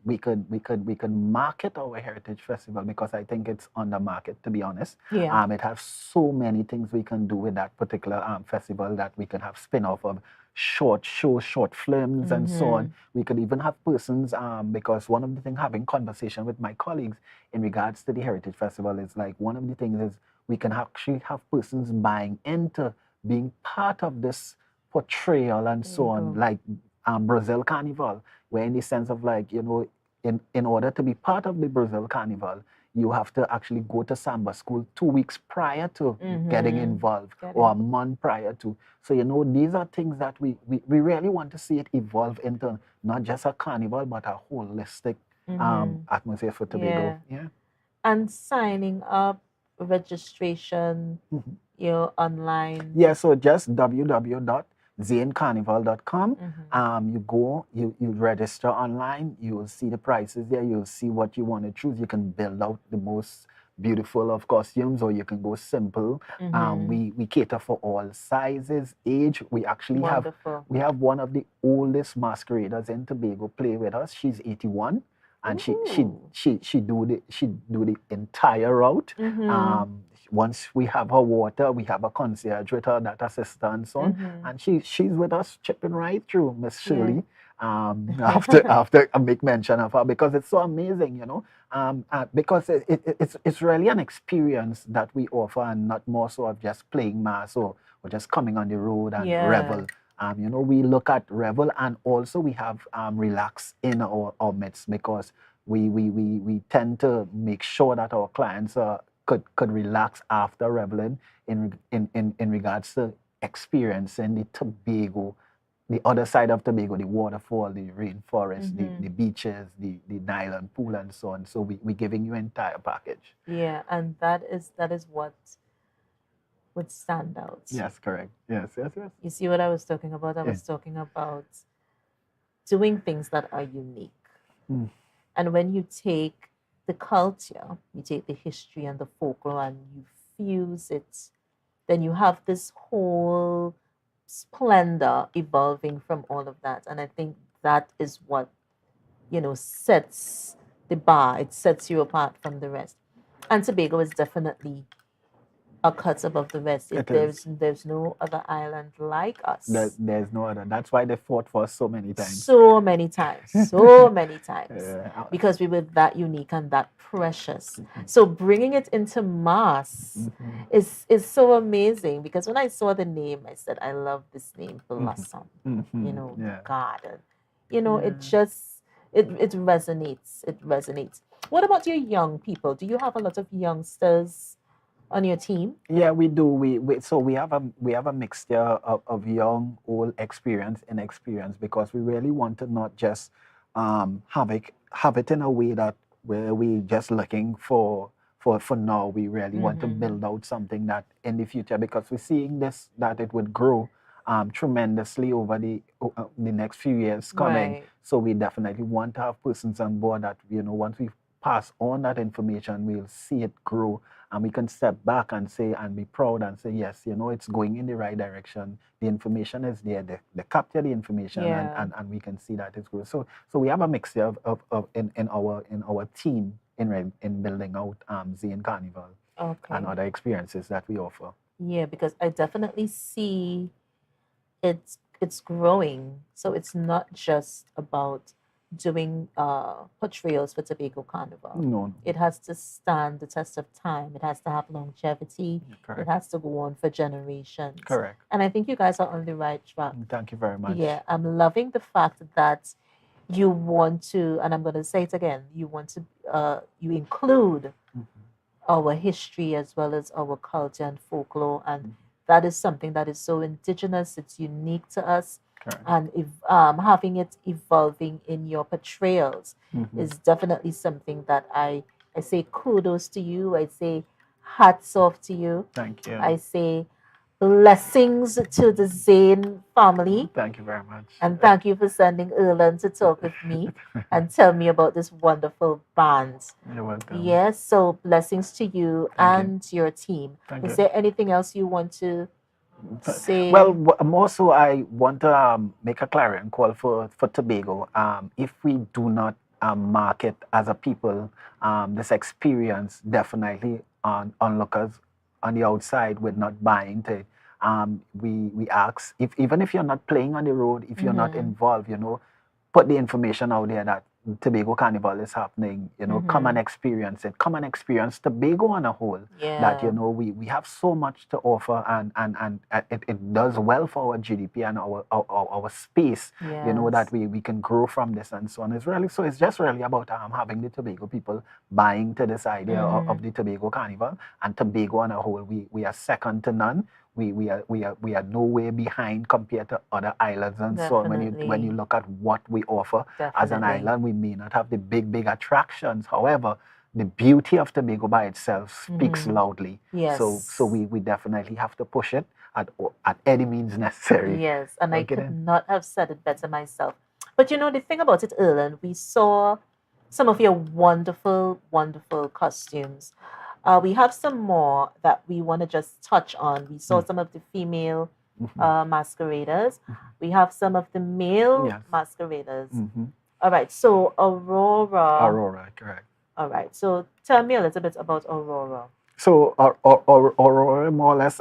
We could market our heritage festival, because I think it's on the market. To be honest, Yeah. it has so many things we can do with that particular festival, that we can have spin-off of short shows, short films, and so on. We could even have persons, because one of the things, having conversation with my colleagues in regards to the Heritage Festival, is like, one of the things is we can actually have persons buying into being part of this portrayal and so on, like Brazil Carnival, where in the sense of like, in order to be part of the Brazil Carnival, you have to actually go to samba school 2 weeks prior to getting involved, or a month prior to. So, these are things that we really want to see it evolve into not just a carnival, but a holistic atmosphere for Tobago. Yeah. And signing up, registration, online. Yeah, so just www.zanecarnival.com. You go, you register online, you will see the prices there, you'll see what you want to choose. You can build out the most beautiful of costumes, or you can go simple. We cater for all sizes, age. We actually have one of the oldest masqueraders in Tobago play with us. She's 81. And she do the entire route. Once we have her water, we have a concierge with her that assistance on, and she's with us chipping right through, Miss Shirley. After I make mention of her, because it's so amazing, because it's really an experience that we offer, and not more so of just playing mass or just coming on the road and revel. We look at revel, and also we have relax in our midst, because we tend to make sure that our clients could relax after reveling in regards to experiencing the Tobago, the other side of Tobago, the waterfall, the rainforest, the beaches, the Nylon pool, and so on. So we're giving you an entire package. Yeah, and that is what would stand out. Yes, correct. Yes. You see what I was talking about? I was talking about doing things that are unique. And when you take the culture, you take the history and the folklore, and you fuse it, then you have this whole splendor evolving from all of that. And I think that is what, sets the bar. It sets you apart from the rest. And Tobago is definitely a cut above the rest. There's no other island like us. There's no other. That's why they fought for us so many times. So many times. Because we were that unique and that precious. So bringing it into mass is so amazing. Because when I saw the name, I said, I love this name, Blossom. Garden. It just it resonates. It resonates. What about your young people? Do you have a lot of youngsters on your team? Yeah, we do. We have a mixture of young, old, inexperienced, because we really want to not just have it in a way that where we just looking for now. We really want to build out something that in the future, because we're seeing that it would grow tremendously over the next few years coming. Right. So we definitely want to have persons on board that, once we pass on that information, we'll see it grow, and we can step back and say, and be proud and say, yes, it's going in the right direction. The information is there. They capture the information, and we can see that it's growing. So we have a mixture of in our team in building out Zane Carnival and other experiences that we offer. Yeah, because I definitely see it it's growing. So it's not just about doing portrayals for Tobago Carnival. No. It has to stand the test of time. It has to have longevity. Correct. It has to go on for generations. Correct. And I think you guys are on the right track. Thank you very much. Yeah, I'm loving the fact that you want to, and I'm going to say it again, you want to, you include our history as well as our culture and folklore, and that is something that is so indigenous, it's unique to us. Correct. And if having it evolving in your portrayals is definitely something that I say kudos to you. I say hats off to you. Thank you. I say blessings to the Zane family. Thank you very much. And thank you for sending Erlen to talk with me and tell me about this wonderful band. You're welcome. Yes, so blessings to you and your team. Thank Is you. there anything else you want to say? Well, more so, I want to make a clarion call for Tobago. If we do not market as a people this experience, definitely onlookers on the outside would not buy into it. We ask, even if you're not playing on the road, if you're not involved, put the information out there that Tobago Carnival is happening, come and experience it. Come and experience Tobago on a whole. That, we have so much to offer, and it does well for our GDP and our space, that we can grow from this and so on. It's just really about having the Tobago people buying to this idea of the Tobago Carnival, and Tobago on a whole. We are second to none. We are nowhere behind compared to other islands and so on. When you look at what we offer as an island, we may not have the big attractions. However, the beauty of Tobago by itself speaks loudly. Yes. So we definitely have to push it at any means necessary. Yes, and I could not have said it better myself. But the thing about it, Erlen, we saw some of your wonderful, wonderful costumes. We have some more that we want to just touch on. We saw some of the female masqueraders. We have some of the male masqueraders. All right, so Aurora. Aurora, correct. All right, so tell me a little bit about Aurora. So Aurora, more or less,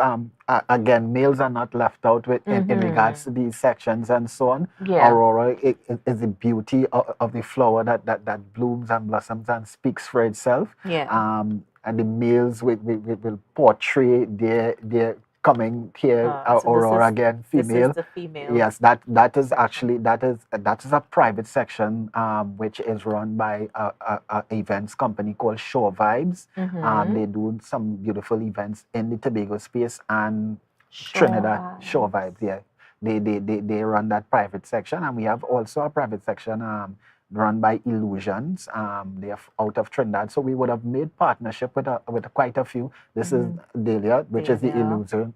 again, males are not left out in regards to these sections and so on. Yeah. Aurora is the beauty of the flower that blooms and blossoms and speaks for itself. Yeah. And the males will portray their coming here. So Aurora again, female. This is the female. Yes, that is a private section which is run by a events company called Shore Vibes. They do some beautiful events in the Tobago space and Trinidad. Shore Vibes, yeah. They run that private section, and we have also a private section run by Illusions. They are out of Trinidad, so we would have made partnership with quite a few. This is Delia, which is the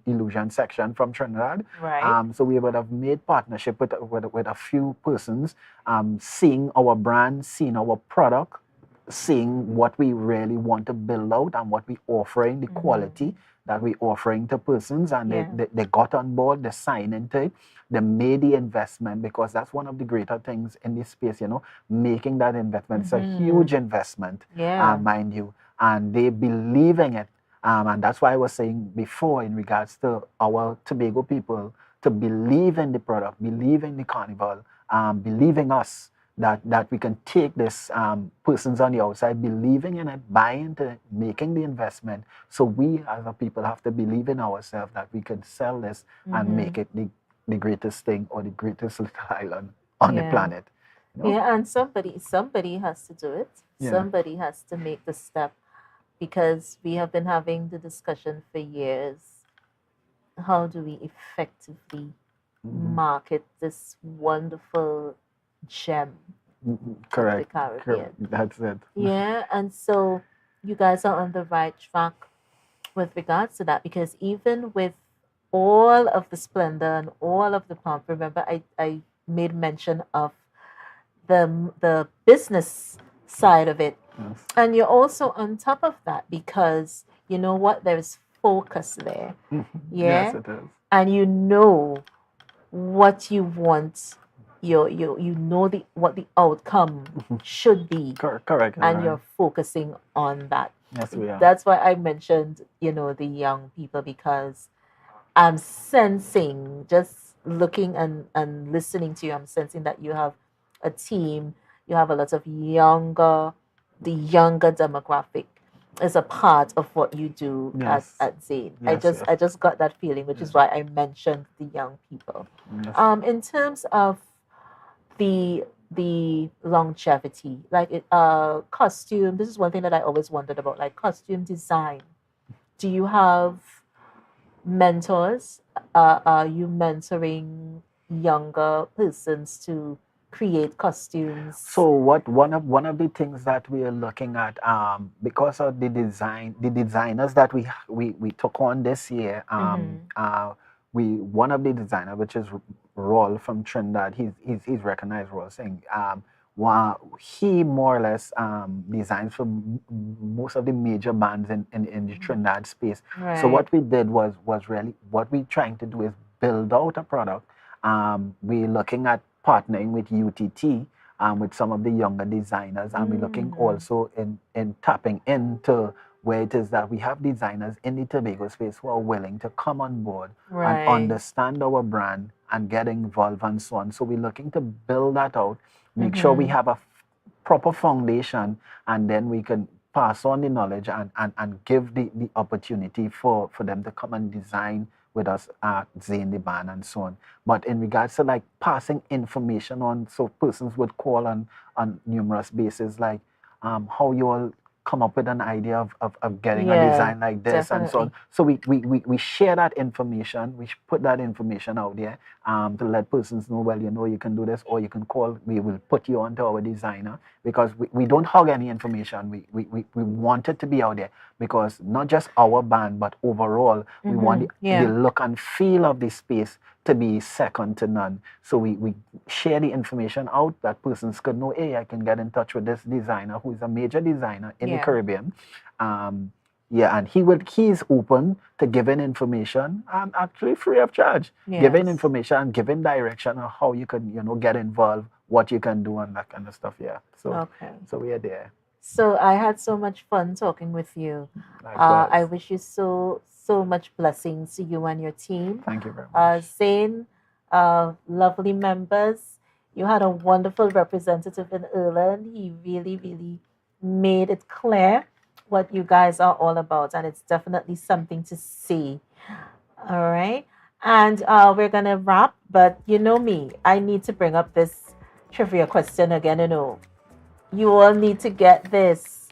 illusion section from Trinidad. Right. So we would have made partnership with a few persons, seeing our brand, seeing our product, seeing what we really want to build out and what we offering, the quality that we offering to persons, and they got on board, they signed into it, they made the investment, because that's one of the greater things in this space, making that investment. It's a huge investment, mind you, and they believe in it. And that's why I was saying before in regards to our Tobago people to believe in the product, believe in the carnival, believe in us, that we can take this persons on the outside believing in it, buying into it, making the investment. So we as a people have to believe in ourselves that we can sell this and make it the greatest thing or the greatest little island on the planet. Yeah, and somebody has to do it. Somebody has to make the step, because we have been having the discussion for years. How do we effectively market this wonderful gem Correct. of the Caribbean? That's it. Yeah, and so you guys are on the right track with regards to that, because even with all of the splendor and all of the pomp, remember I made mention of the business side of it. Yes. And you're also on top of that, because you know what, there's focus there. Yeah. Yes, it is. And you know what you want, you know what the outcome should be. Correct. And you're focusing on that. Yes, we are. That's why I mentioned, the young people, because I'm sensing just looking and listening to you, I'm sensing that you have a team, you have a lot of the younger demographic is a part of what you do at Zane. I just got that feeling, which is why I mentioned the young people. In terms of the longevity, like costume, this is one thing that I always wondered about, like costume design. Do you have mentors? Are you mentoring younger persons to create costumes? So one of the things that we are looking at, because of the designers that we took on this year, one of the designers, which is Roll from Trinidad, he's recognized Roll saying, he more or less designs for most of the major bands in the Trinidad space. Right. So what we did was really, what we're trying to do is build out a product. We're looking at partnering with UTT, with some of the younger designers, and we're looking also in tapping into where it is that we have designers in the Tobago space who are willing to come on board and understand our brand and get involved and so on. So we're looking to build that out, make sure we have a proper foundation, and then we can pass on the knowledge and give the opportunity for them to come and design with us at Zane the band and so on. But in regards to like passing information on, so persons would call on numerous bases, like how you all come up with an idea of getting a design like this and so on. So we share that information, we put that information out there to let persons know, well, you can do this, or you can call, we will put you on to our designer, because we don't hog any information. We want it to be out there, because not just our band, but overall, we want the look and feel of the space to be second to none. So we share the information out that persons could know, hey, I can get in touch with this designer who is a major designer in the Caribbean. And he's open to giving information, and actually free of charge. Giving information, giving direction on how you can, get involved, what you can do, and that kind of stuff. So we are there. So I had so much fun talking with you. I wish you so much blessings to you and your team. Thank you very much. Zane, lovely members. You had a wonderful representative in Ireland. He really, really made it clear what you guys are all about, and it's definitely something to see. All right. And we're going to wrap, but you know me, I need to bring up this trivia question again. You all need to get this.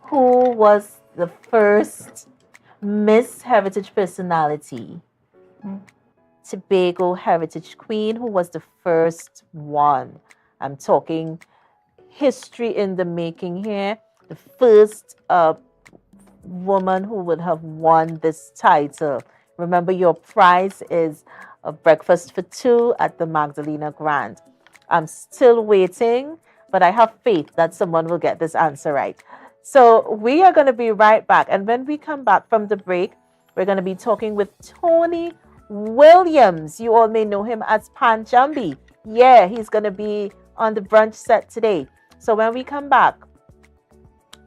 Who was the first Miss Heritage Personality? Tobago Heritage Queen. Who was the first one? I'm talking history in the making here. The first woman who would have won this title. Remember, your prize is a breakfast for two at the Magdalena Grand. I'm still waiting, but I have faith that someone will get this answer right. So we are going to be right back. And when we come back from the break, we're going to be talking with Tony Williams. You all may know him as Pan Jambi. Yeah, he's going to be on the brunch set today. So when we come back,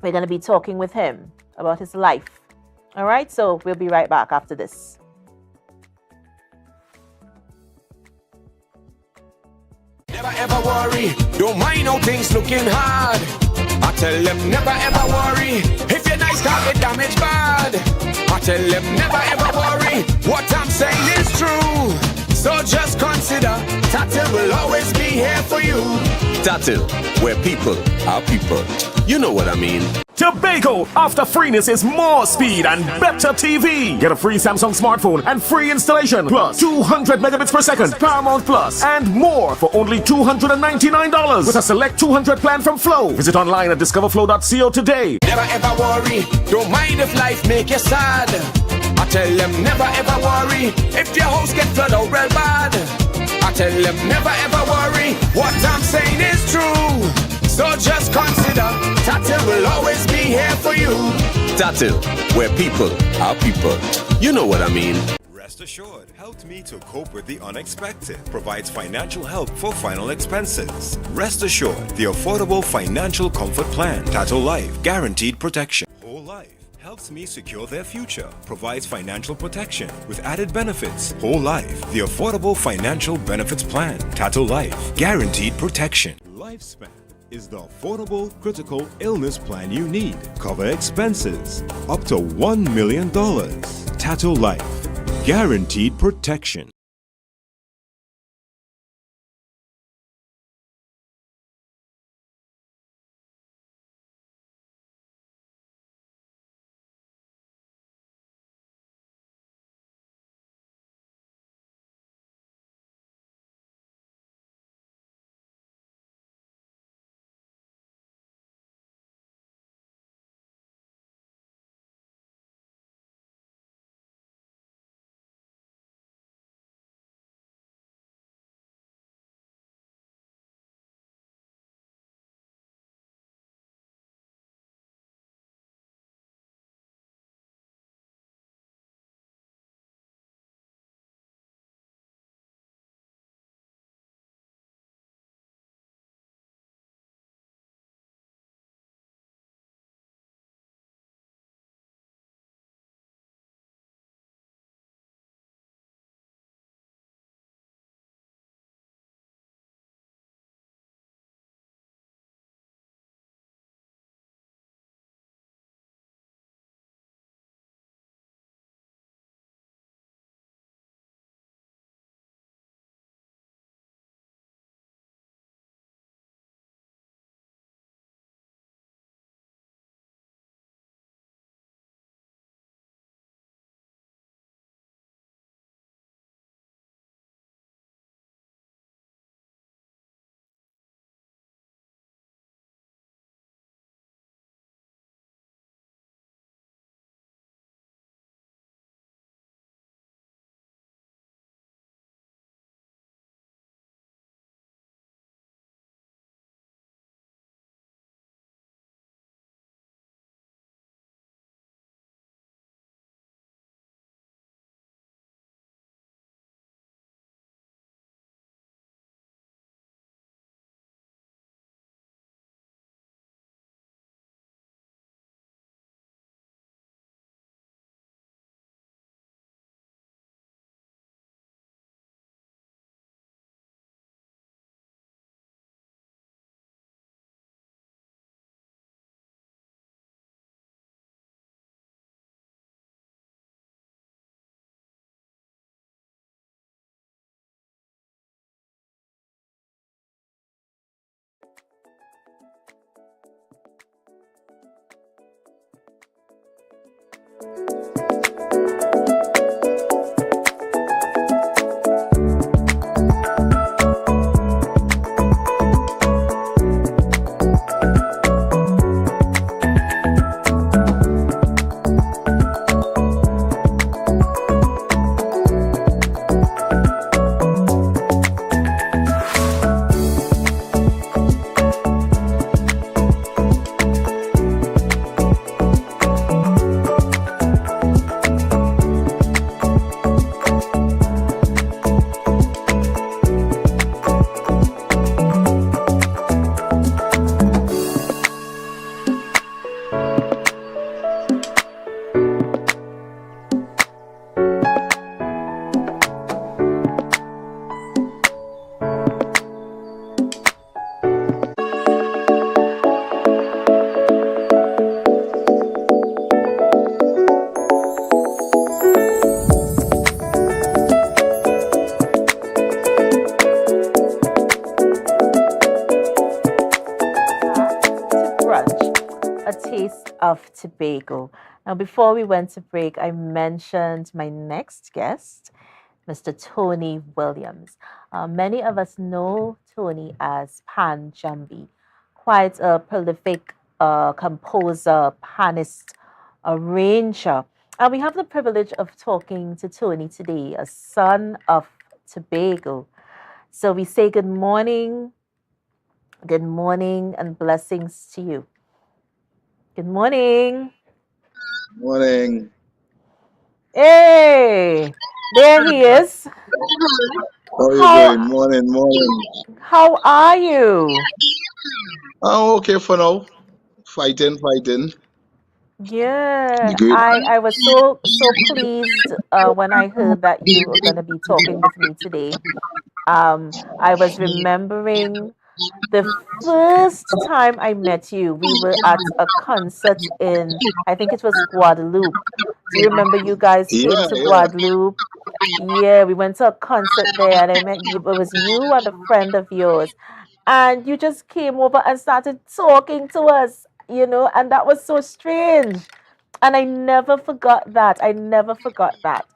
we're going to be talking with him about his life. All right, so we'll be right back after this. Never ever worry, don't mind how things looking hard. I tell them never ever worry, if you're nice can't get damaged bad. I tell them never ever worry, what I'm saying is true. So just consider, Tatil will always be here for you. Tatil, where people are people. You know what I mean. Tobago, after freeness is more speed and better TV. Get a free Samsung smartphone and free installation, plus 200 megabits per second, Paramount Plus, and more for only $299 with a select 200 plan from Flow. Visit online at discoverflow.co today. Never ever worry, don't mind if life make you sad. I tell them never ever worry, if your house get flooded out real bad. I tell them never ever worry, what I'm saying is true. So just consider, Tatil will always be here for you. Tatil, where people are people. You know what I mean. Rest assured helped me to cope with the unexpected. Provides financial help for final expenses. Rest assured, the affordable financial comfort plan. Tatil Life, guaranteed protection. Whole life. helps me secure their future, provides financial protection with added benefits, whole life, the affordable financial benefits plan, Tato Life, guaranteed protection. Lifespan is the affordable critical illness plan you need. Cover expenses up to $1 million. Tato Life, guaranteed protection. Of Tobago. Now, before we went to break, I mentioned my next guest, Mr. Tony Williams. Many of us know Tony as Pan Jambi, quite a prolific composer, pianist, arranger. And we have the privilege of talking to Tony today, a son of Tobago. So we say good morning, and blessings to you. Good morning. Morning. Hey, there he is. How are you doing? Morning. How are you? I'm okay for now. Fighting. Yeah, Great. I was so pleased when I heard that you were going to be talking with me today. I was remembering the first time I met you. We were at a concert in, I think it was Guadeloupe. Do you remember you guys came Yeah, to yeah. Guadeloupe? Yeah, we went to a concert there, and I met you. It was you and a friend of yours, and you just came over and started talking to us, and that was so strange. And I never forgot that. I never forgot that.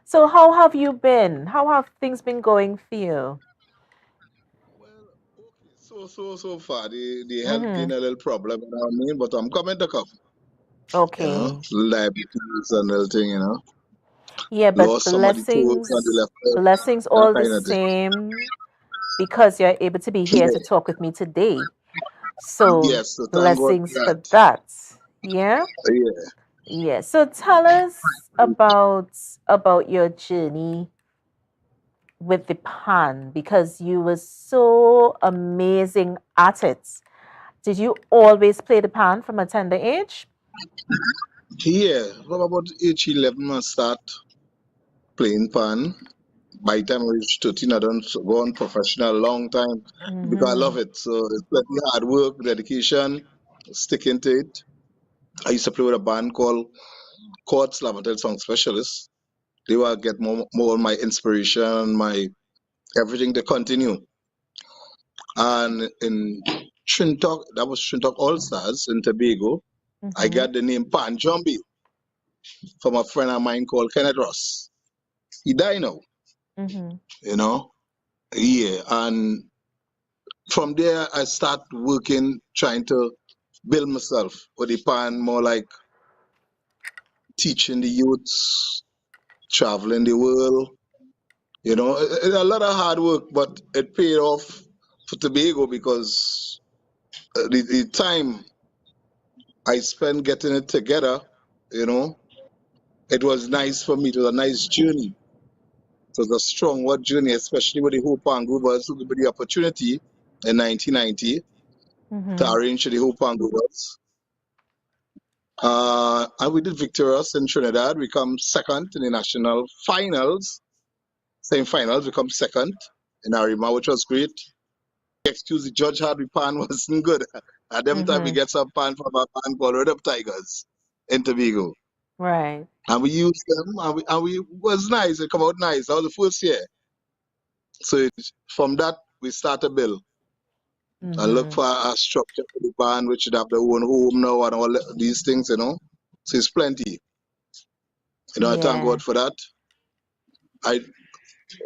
So, how have you been? How have things been going for you? So far, the health Mm-hmm. been a little problem, you know what I mean? But I'm coming to come, Okay. diabetes and everything, Yeah, but lost some of the toes on the left leg, blessings that all the kind of thing. same because you're able to be here to Yeah. talk with me today. So, Yes, so thank God for blessings that. for that. Yeah? Yeah. Yeah. So tell us about your journey with the pan because you were so amazing at it. Did you always play the pan from a tender age? Yeah, from about age 11, I start playing pan. By the time I reach 13, I don't go on professional long time because I love Mm-hmm. it. So it's plenty hard work, dedication, sticking to it. I used to play with a band called Chords Lavatel Song Specialists. They will get more of my inspiration, my everything to continue. And in Trinidad, that was Trinidad All Stars in Tobago, I Mm-hmm. got the name Pan Jumbie from a friend of mine called Kenneth Ross. He died now, Mm-hmm. you know. Yeah, and from there I start working, trying to build myself with the pan, more like teaching the youths, traveling the world. It's a lot of hard work, but it paid off for Tobago because the time I spent getting it together, you know, it was nice for me. It was a nice journey. It was a strong work journey, especially with the Hope and Groovers who gave me the opportunity in 1990 to Mm-hmm. arrange the Hope and Groovers. And we did victorious in Trinidad. We come second in the national finals, semi-finals. We come second in Arima, which was great. The excuse the judge had with pan wasn't good. At them time, we Mm-hmm. get some pan from a pan called Red Up Tigers in Tobago. Right. And we used them, and we was nice. It come out nice. That was the first year. So from that, we start to build and look Mm-hmm. for a structure for the band, which should have their own home now and all these things. So it's plenty. I thank Yeah. God for that. I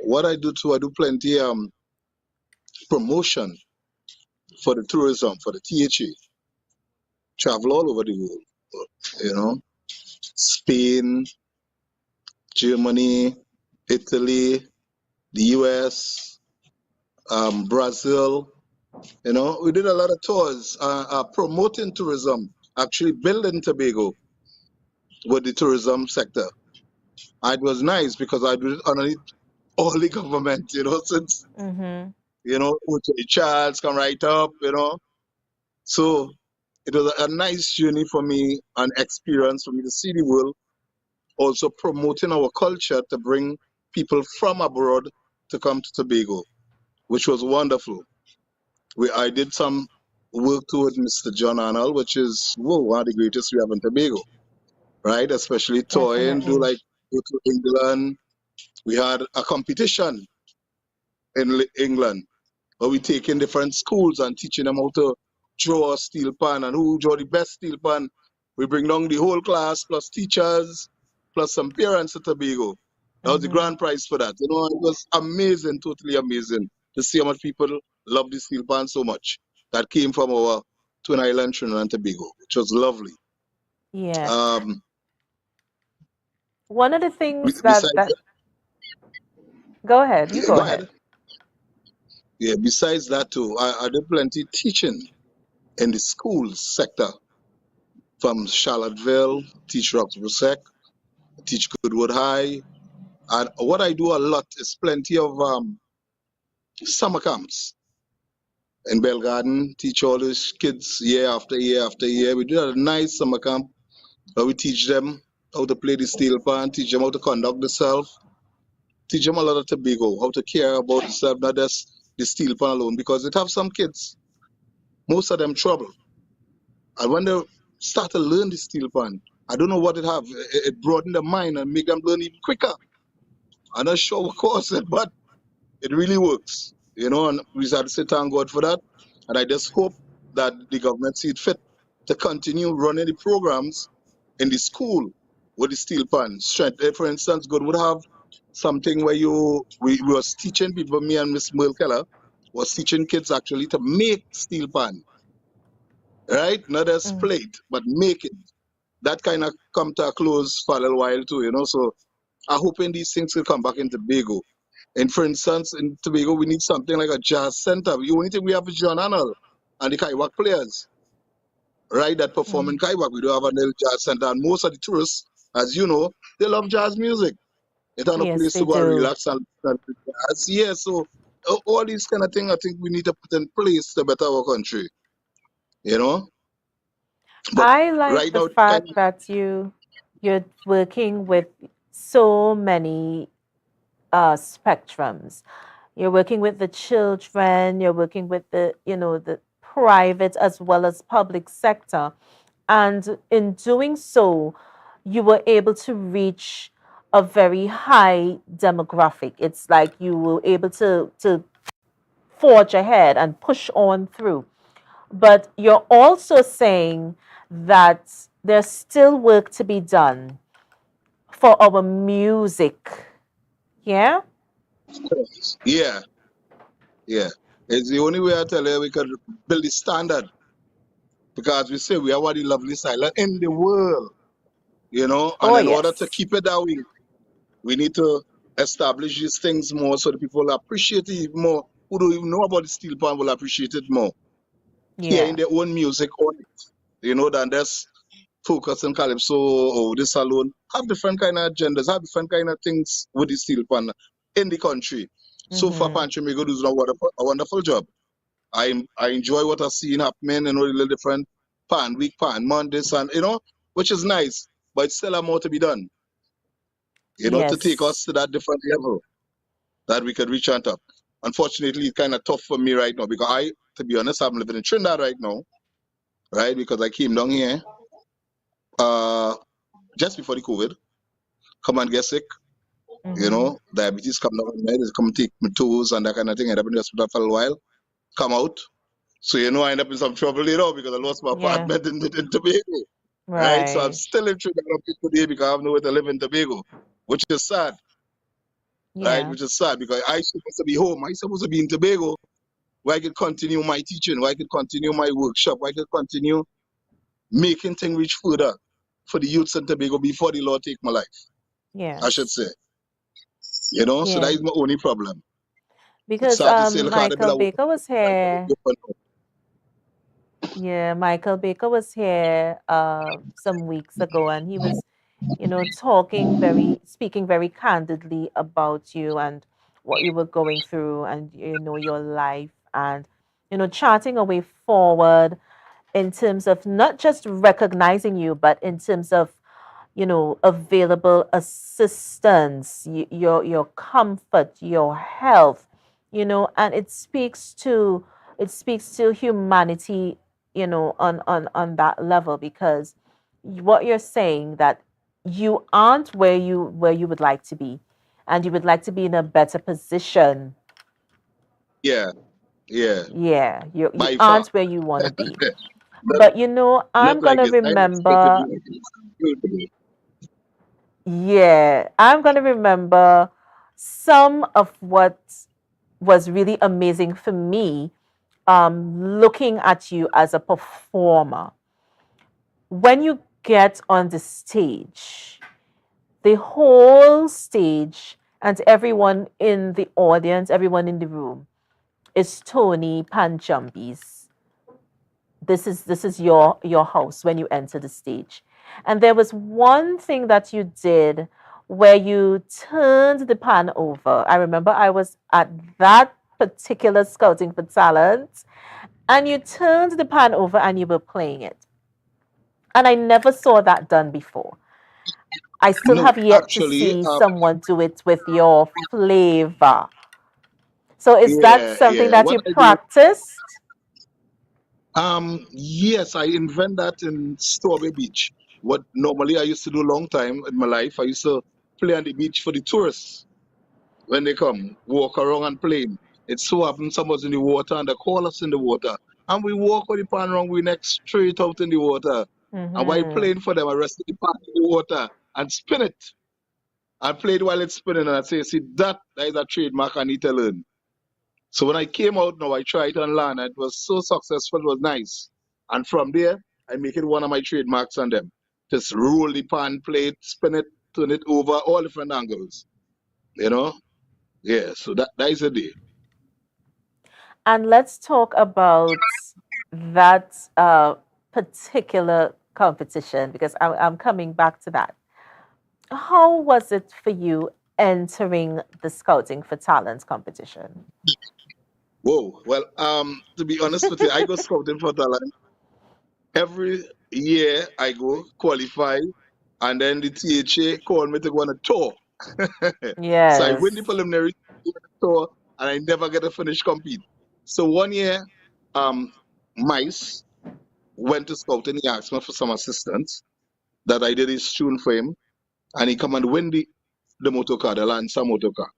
What I do too, I do plenty promotion for the tourism, for the THA. Travel all over the world, you know, Spain, Germany, Italy, the US, Brazil. We did a lot of tours promoting tourism, actually building Tobago with the tourism sector. And it was nice because I did it underneath all the government, since, Mm-hmm. the Charles come right up. So it was a nice journey for me, an experience for me to see the world, also promoting our culture to bring people from abroad to come to Tobago, which was wonderful. I did some work toward Mr. John Arnold, which is one of the greatest we have in Tobago, right? Especially touring, Definitely. go to England. We had a competition in England where we take in different schools and teaching them how to draw a steel pan and who draw the best steel pan. We bring down the whole class plus teachers plus some parents to Tobago. That was the Mm-hmm. grand prize for that. It was amazing, totally amazing to see how much people love the steel pan so much. That came from our Twin Island, Trinidad and Tobago, which was lovely. Yeah. Um, One of the things besides that go ahead, you yeah, go go ahead. ahead. Yeah, besides that too, I did plenty teaching in the schools sector from Charlottesville, teach Roxbursek, teach Goodwood High. And what I do a lot is plenty of summer camps in Bell Garden, teach all these kids year after year after year. We did a nice summer camp We teach them how to play the steel pan, teach them how to conduct themselves, teach them a lot of Tobago, how to care about themselves, not just the steel pan alone, because it have some kids, most of them trouble. And when they start to learn the steel pan, I don't know what it have. It broaden their mind and make them learn even quicker. I'm not sure what cause it, but it really works. And we have to say thank God for that. And I just hope that the government see it fit to continue running the programs in the school with the steel pan. Strength. For instance, God would have something where we was teaching people, me and Miss Merle Keller was teaching kids actually to make steel pan. Right? Not just plate, but make it. That kind of come to a close for a little while too, So I hoping these things will come back in Tobago. And for instance, in Tobago, we need something like a jazz center. The only thing we have is John Arnold and the Kaiwak players, right, that perform in Kaiwak. We don't have a jazz center. And most of the tourists, as you know, they love jazz music. It's not a Yes, place they to go and do. relax and jazz. Yeah, so all these kind of things, I think we need to put in place to better our country, But I like right the now, fact that you're working with so many spectrums. You're working with the children, you're working with the private as well as public sector. And in doing so, you were able to reach a very high demographic. It's like you were able to forge ahead and push on through. But you're also saying that there's still work to be done for our music. Yeah? yeah, yeah. It's the only way I tell you we can build the standard because we say we are one of the loveliest island in the world, and Oh, in order to yes. keep it that way, we need to establish these things more so the people will appreciate it even more. Who don't even know about the steel pan will appreciate it more. Hearing Yeah. their own music on it, than just focus on calypso or this alone. Have different kind of agendas, have different kind of things with the steel pan in the country. So far, Mm-hmm. Pancho Migo does a wonderful job. I enjoy what I see happening, the little different pan, week pan, Mondays, and which is nice, but still have more to be done, to take us Yes. to that different level that we could reach on top. Unfortunately, it's kind of tough for me right now because to be honest, I'm living in Trinidad right now, right? Because I came down here just before the COVID, come and get sick, Mm-hmm. diabetes come down, they come take my toes and that kind of thing. End up in the hospital for a while, come out. So I end up in some trouble, because I lost my Yeah. apartment in Tobago. Right? So I'm Right. still in Trinidad today because I have nowhere to live in Tobago, which is sad, right? Yeah. Which is sad because I supposed to be home. I supposed to be in Tobago where I could continue my teaching, where I could continue my workshop, where I could continue making things reach further for the youths in Tobago before the Lord take my life, I should Yes. say. So that Yeah. is my only problem. It's Because sad to say, look at the bill Michael I work Baker was here. Yeah, Michael Baker was here some weeks ago, and he was, speaking very candidly about you and what you were going through, and your life, and charting a way forward in terms of not just recognizing you, but in terms of available assistance, your comfort, your health, and it speaks to humanity, on that level, because what you're saying, that you aren't where you would like to be, and you would like to be in a better position. Yeah, yeah, Yeah, you by far. aren't where you want to be. not, But I'm not like gonna this. I expect to remember. be. Yeah, I'm going to remember some of what was really amazing for me, looking at you as a performer. When you get on the stage, the whole stage and everyone in the audience, everyone in the room is Tony Panjambi's. This is your house when you enter the stage. And there was one thing that you did where you turned the pan over. I remember I was at that particular scouting for talent, and you turned the pan over and you were playing it. And I never saw that done before. I still No, have yet to actually, see someone do it with your flavor. So is that something yeah. that What you I do, practiced? yes, I invent that in Strawberry Beach. What normally I used to do a long time in my life, I used to play on the beach for the tourists when they come, walk around and play. It so happens someone's in the water and they call us in the water. And we walk with the pan around, we next straight out in the water. And while Mm-hmm. playing for them, I rest the pan in the water and spin it. I played while it's spinning and I say, see, that is a trademark I need to learn. So when I came out now, I tried and learned. It was so successful, it was nice. And from there, I make it one of my trademarks on them. Just roll the pan, play it, spin it, turn it over, all different angles. You know? Yeah, so that is a day. And let's talk about that particular competition because I'm coming back to that. How was it for you entering the Scouting for Talent competition? Whoa. Well, to be honest with you, I go scouting for talent. Every year I go qualify, and then the THA called me to go on a tour. So I Yes. win the preliminary tour, and I never get to finish compete. So one year, Mice went to scouting. He asked me for some assistance that I did his tune for him, and he come and win the motor car, the Lancer motor car.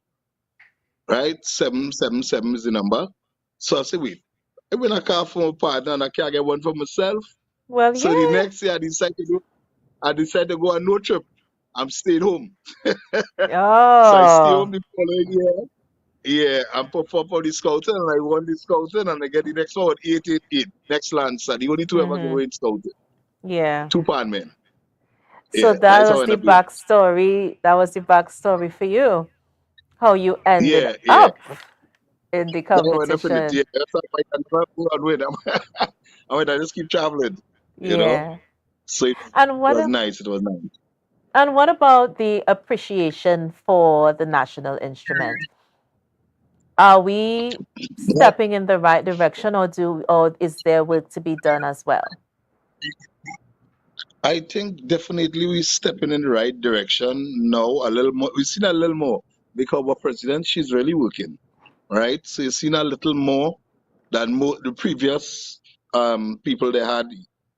Right, 777 is the number. So I said, wait, I win a car for my partner, and I can't get one for myself. Well, So the yeah. next year, I decided to go on no trip. I'm staying home. So I stay home Oh. the following year. Yeah, I'm perform for the scouting and I won the scouting and I get the next one 888. Next Lancer. The only two ever go Mm-hmm. in scouting. Yeah. Two pan men. So Yeah, that that is how I was end the up doing. backstory. That was the backstory for you. How you ended Yeah. up in the That how I end up in it. competition. Yeah, that's how I can never go on with them. I mean, I just keep traveling, you know? Yeah. So it And what was ab- nice. It was nice. and what about the appreciation for the national instrument? Are we That, stepping in the right direction or is there work to be done as well? I think definitely we're stepping in the right direction now. A little more. We've seen a little more because our president, she's really working, right? So you've seen a little more than the previous people they had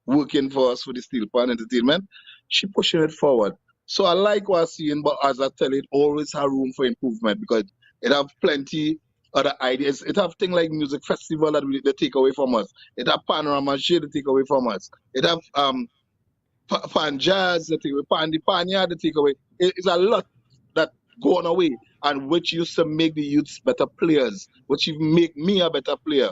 working for us for the Steel Pan Entertainment. She pushing it forward. So I like what I'm seeing, but as I tell it, always have room for improvement because it have plenty other ideas. It have things like music festival that they take away from us. It have panorama shit they take away from us. It have pan jazz they take away, pan the panya they take away. It's a lot that gone away and which used to make the youths better players, which even make me a better player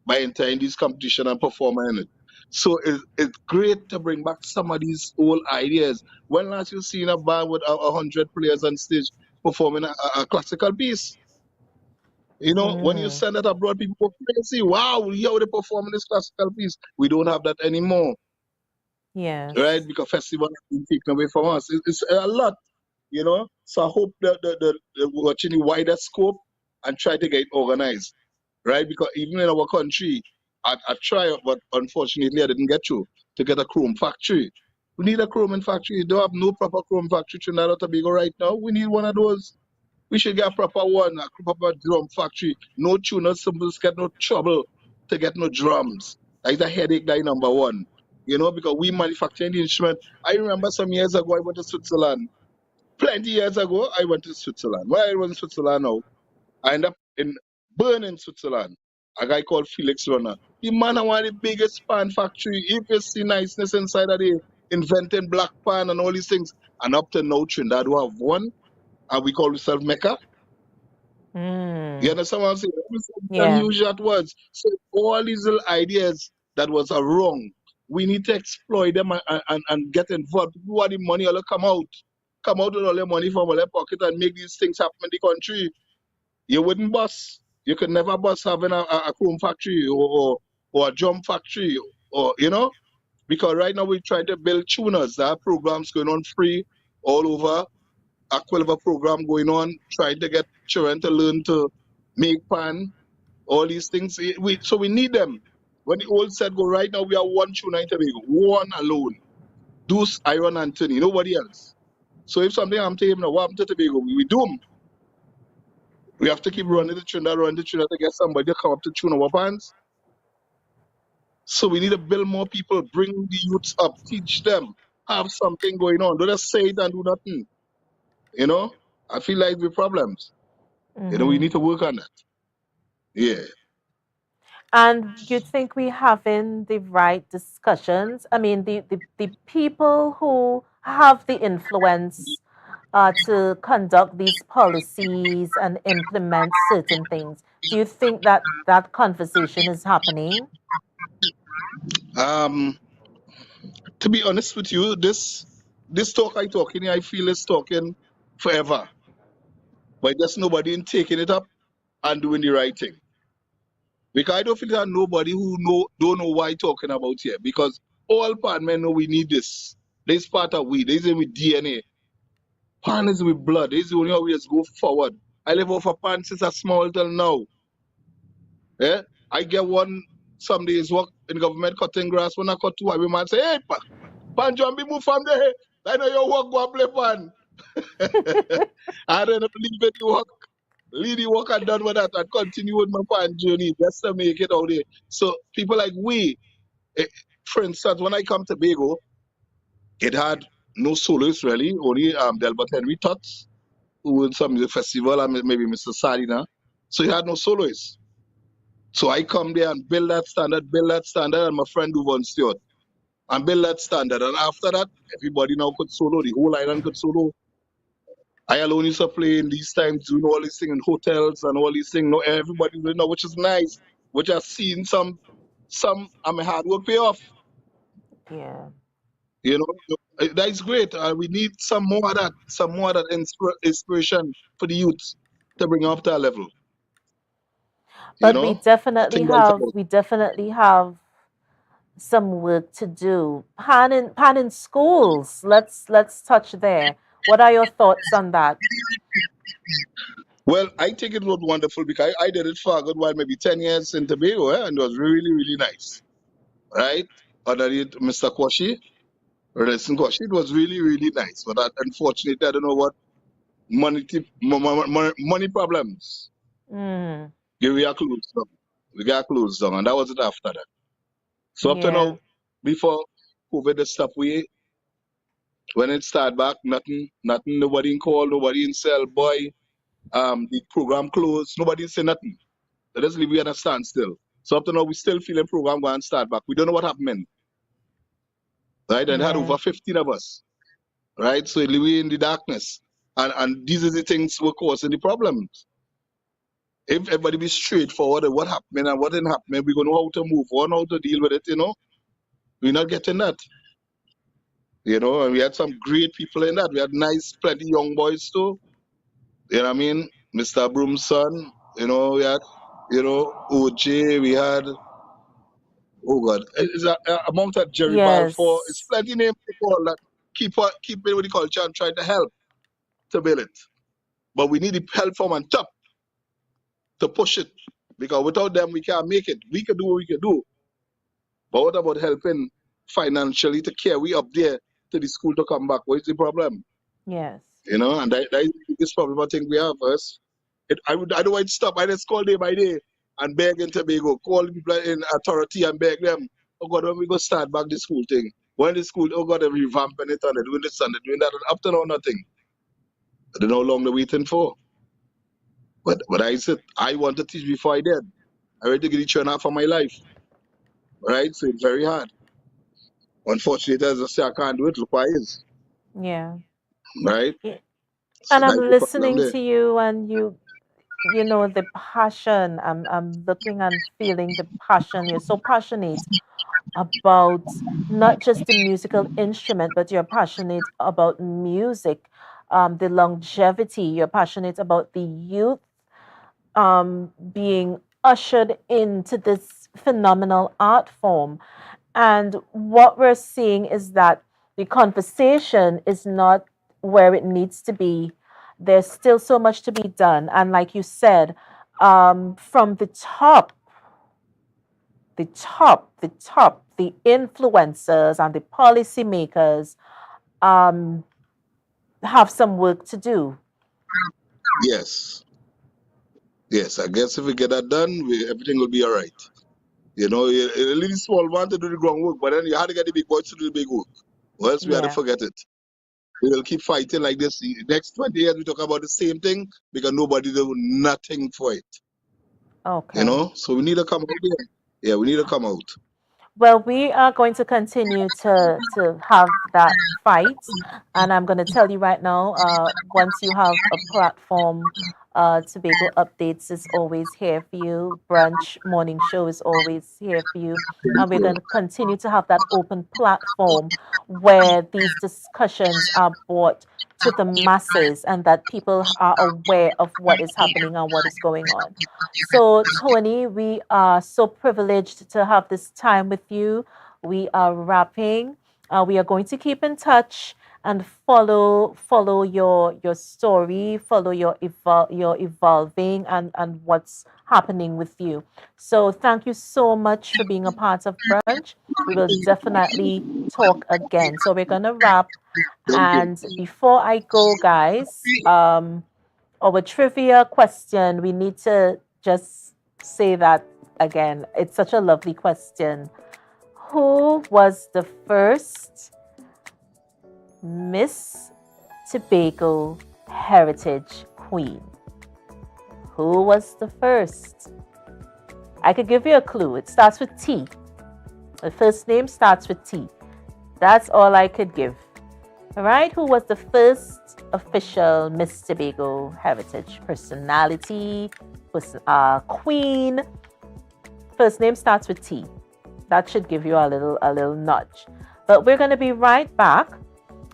by entering this competition and performing in it. So it's great to bring back some of these old ideas. When last you seen a band with 100 players on stage performing a classical piece? You know, when you Mm, send that abroad, people go crazy. Wow, how they performing this classical piece. We don't have that anymore, yes. right? Because festival has been taken away from us. It's a lot, you know. So I hope that the watching the wider scope and try to get organized, right? Because even in our country, I tried, but unfortunately I didn't get to get a chrome factory. We need a chrome factory. We don't have no proper chrome factory in Trinidad and Tobago right now. We need one of those. We should get a proper one, a proper drum factory. No tuners, symbols, get no trouble to get no drums. That's a headache, that number one. You know, because we manufacture the instrument. I remember some years ago I went to Switzerland. Plenty years ago I went to Switzerland. Why I was in Switzerland now? I end up in Bern in Switzerland. A guy called Felix Runner. The man had one of the biggest pan factory. If you see niceness inside of the inventing black pan and all these things. And up to now Trinidad we have one and we call ourselves Mecca. You Mm, understand what I'm saying? How yeah. huge that was. So all these little ideas that was wrong, we need to exploit them and get involved. People want the money all come out with all their money from their pocket and make these things happen in the country. You wouldn't bust. You could never bust having a chrome factory or a drum factory or you know, because right now we're trying to build tuners. There are programs going on free all over. A 12 program going on, trying to get children to learn to make pan, all these things. So we need them. When the old said go right now, we are one tuner in Tobago, one alone. Deuce, Iron Anthony, nobody else. So if something I'm telling you, what happened to Tobago? We do 'em. We have to keep running the tune, to get somebody to come up to tune our bands. So we need to build more people, bring the youths up, teach them, have something going on. Don't just say it and do nothing. You know, I feel like the problems. You know, we need to work on that. Yeah. And you think we having the right discussions? I mean, the people who have the influence to conduct these policies and implement certain things. Do you think that that conversation is happening? Um, to be honest with you, this talk I talking here, I feel is talking forever. But just nobody in taking it up and doing the right thing. Because I don't feel that nobody who don't know why talking about here. Because all part men know we need this. This part of we. This is with DNA. Pan is with blood. This is the only way we go forward. I live off a pan since a small till now. Yeah? I get one some days work in government cutting grass. When I cut two, I man say, hey, pan John, be move from there. I know your work, go and play pan. I don't believe it, you work. Lead the work and done with that and continue with my pan journey just to make it out there. So people like we, for instance, when I come to Tobago, it had no soloists really, only Delbert Henry Tutts, who would some music festival, and maybe Mr. Salina. So he had no soloists. So I come there and build that standard, and my friend Duvon Stewart, and build that standard. And after that, everybody now could solo, the whole island could solo. I alone used to play in these times, doing all these things in hotels and all these things. No, everybody will know, which is nice. Which I've seen some my hard work pay off. Yeah. You know, that is great. We need some more of that, inspiration for the youth to bring up to that level. You But know, I think that's about. we definitely have some work to do. Pan in schools. Let's touch there. What are your thoughts on that? Well, I think it was wonderful because I did it for a good while, maybe 10 years in Tobago, and it was really, really nice. Right? Under it, Mr. Kwashi, Relation Kwashi, it was really, really nice. But unfortunately, I don't know what money problems. Mm. We got closed down. We got closed down, and that was it after that. So up to Yeah. now, before COVID the stuff when it started back, nothing, nobody in call, nobody in cell, boy, the program closed, nobody say nothing. They just leave we at a standstill. So up to now, we still feeling program going to start back. We don't know what happened, right? And had Yeah. over 15 of us, right? So we in the darkness. And these are the things were causing the problems. If everybody be straightforward at what happened and what didn't happen, we're going to know how to move on, how to deal with it, you know? We're not getting that. You know, and we had some great people in that. We had nice, plenty young boys too. You know what I mean? Mr. Broom's son, you know, we had, OJ, we had, oh God, it's a amount of Jerry Balfour. It's Yes. plenty name people that keep it with the culture and try to help to build it. But we need the help from on top to push it. Because without them, we can't make it. We can do what we can do. But what about helping financially to carry up there to the school to come back? What is the problem? Yes. You know, and that is the biggest problem I think we have first. I don't want to stop. I just call day by day and beg in Tobago, call people in authority and beg them, oh God, when we go start back the school thing? When the school, oh God, they're revamping it and they're doing this and they're doing that, and up to now nothing. I don't know how long they're waiting for. But I said, I want to teach before I did. I ready to get each one half of my life. Right? So it's very hard. Unfortunately, as I say, I can't do it. Look why it is. Yeah. Right? Yeah. So And that's I'm the problem listening there. to you, and you know the passion. I'm looking and feeling the passion. You're so passionate about not just the musical instrument, but you're passionate about music, the longevity. You're passionate about the youth being ushered into this phenomenal art form. And what we're seeing is that the conversation is not where it needs to be. There's still so much to be done. And like you said, from the top, the influencers and the policymakers have some work to do. Yes. Yes, I guess if we get that done, everything will be all right. You know, a little small man to do the groundwork, but then you have to get the big boys to do the big work. Or else we have to forget it. We will keep fighting like this. The next 20 years, we talk about the same thing because nobody do nothing for it. Okay. You know, so we need to come out there. Yeah, we need to come out. Well, we are going to continue to have that fight, and I'm going to tell you right now, once you have a platform, Tobago Updates is always here for you. Brunch Morning Show is always here for you, and we're going to continue to have that open platform where these discussions are brought to the masses and that people are aware of what is happening and what is going on. So, Tony, we are so privileged to have this time with you. We are wrapping. We are going to keep in touch and follow your story, follow your evolving and what's happening with you. So thank you so much for being a part of Brunch. We will definitely talk again. So we're gonna wrap. And before I go, guys, our trivia question, we need to just say that again. It's such a lovely question. Who was the first Miss Tobago Heritage Queen? Who was the first? I could give you a clue. It starts with T. The first name starts with T. That's all I could give. All right. Who was the first official Miss Tobago Heritage personality? Queen. First name starts with T. That should give you a little nudge. But we're going to be right back.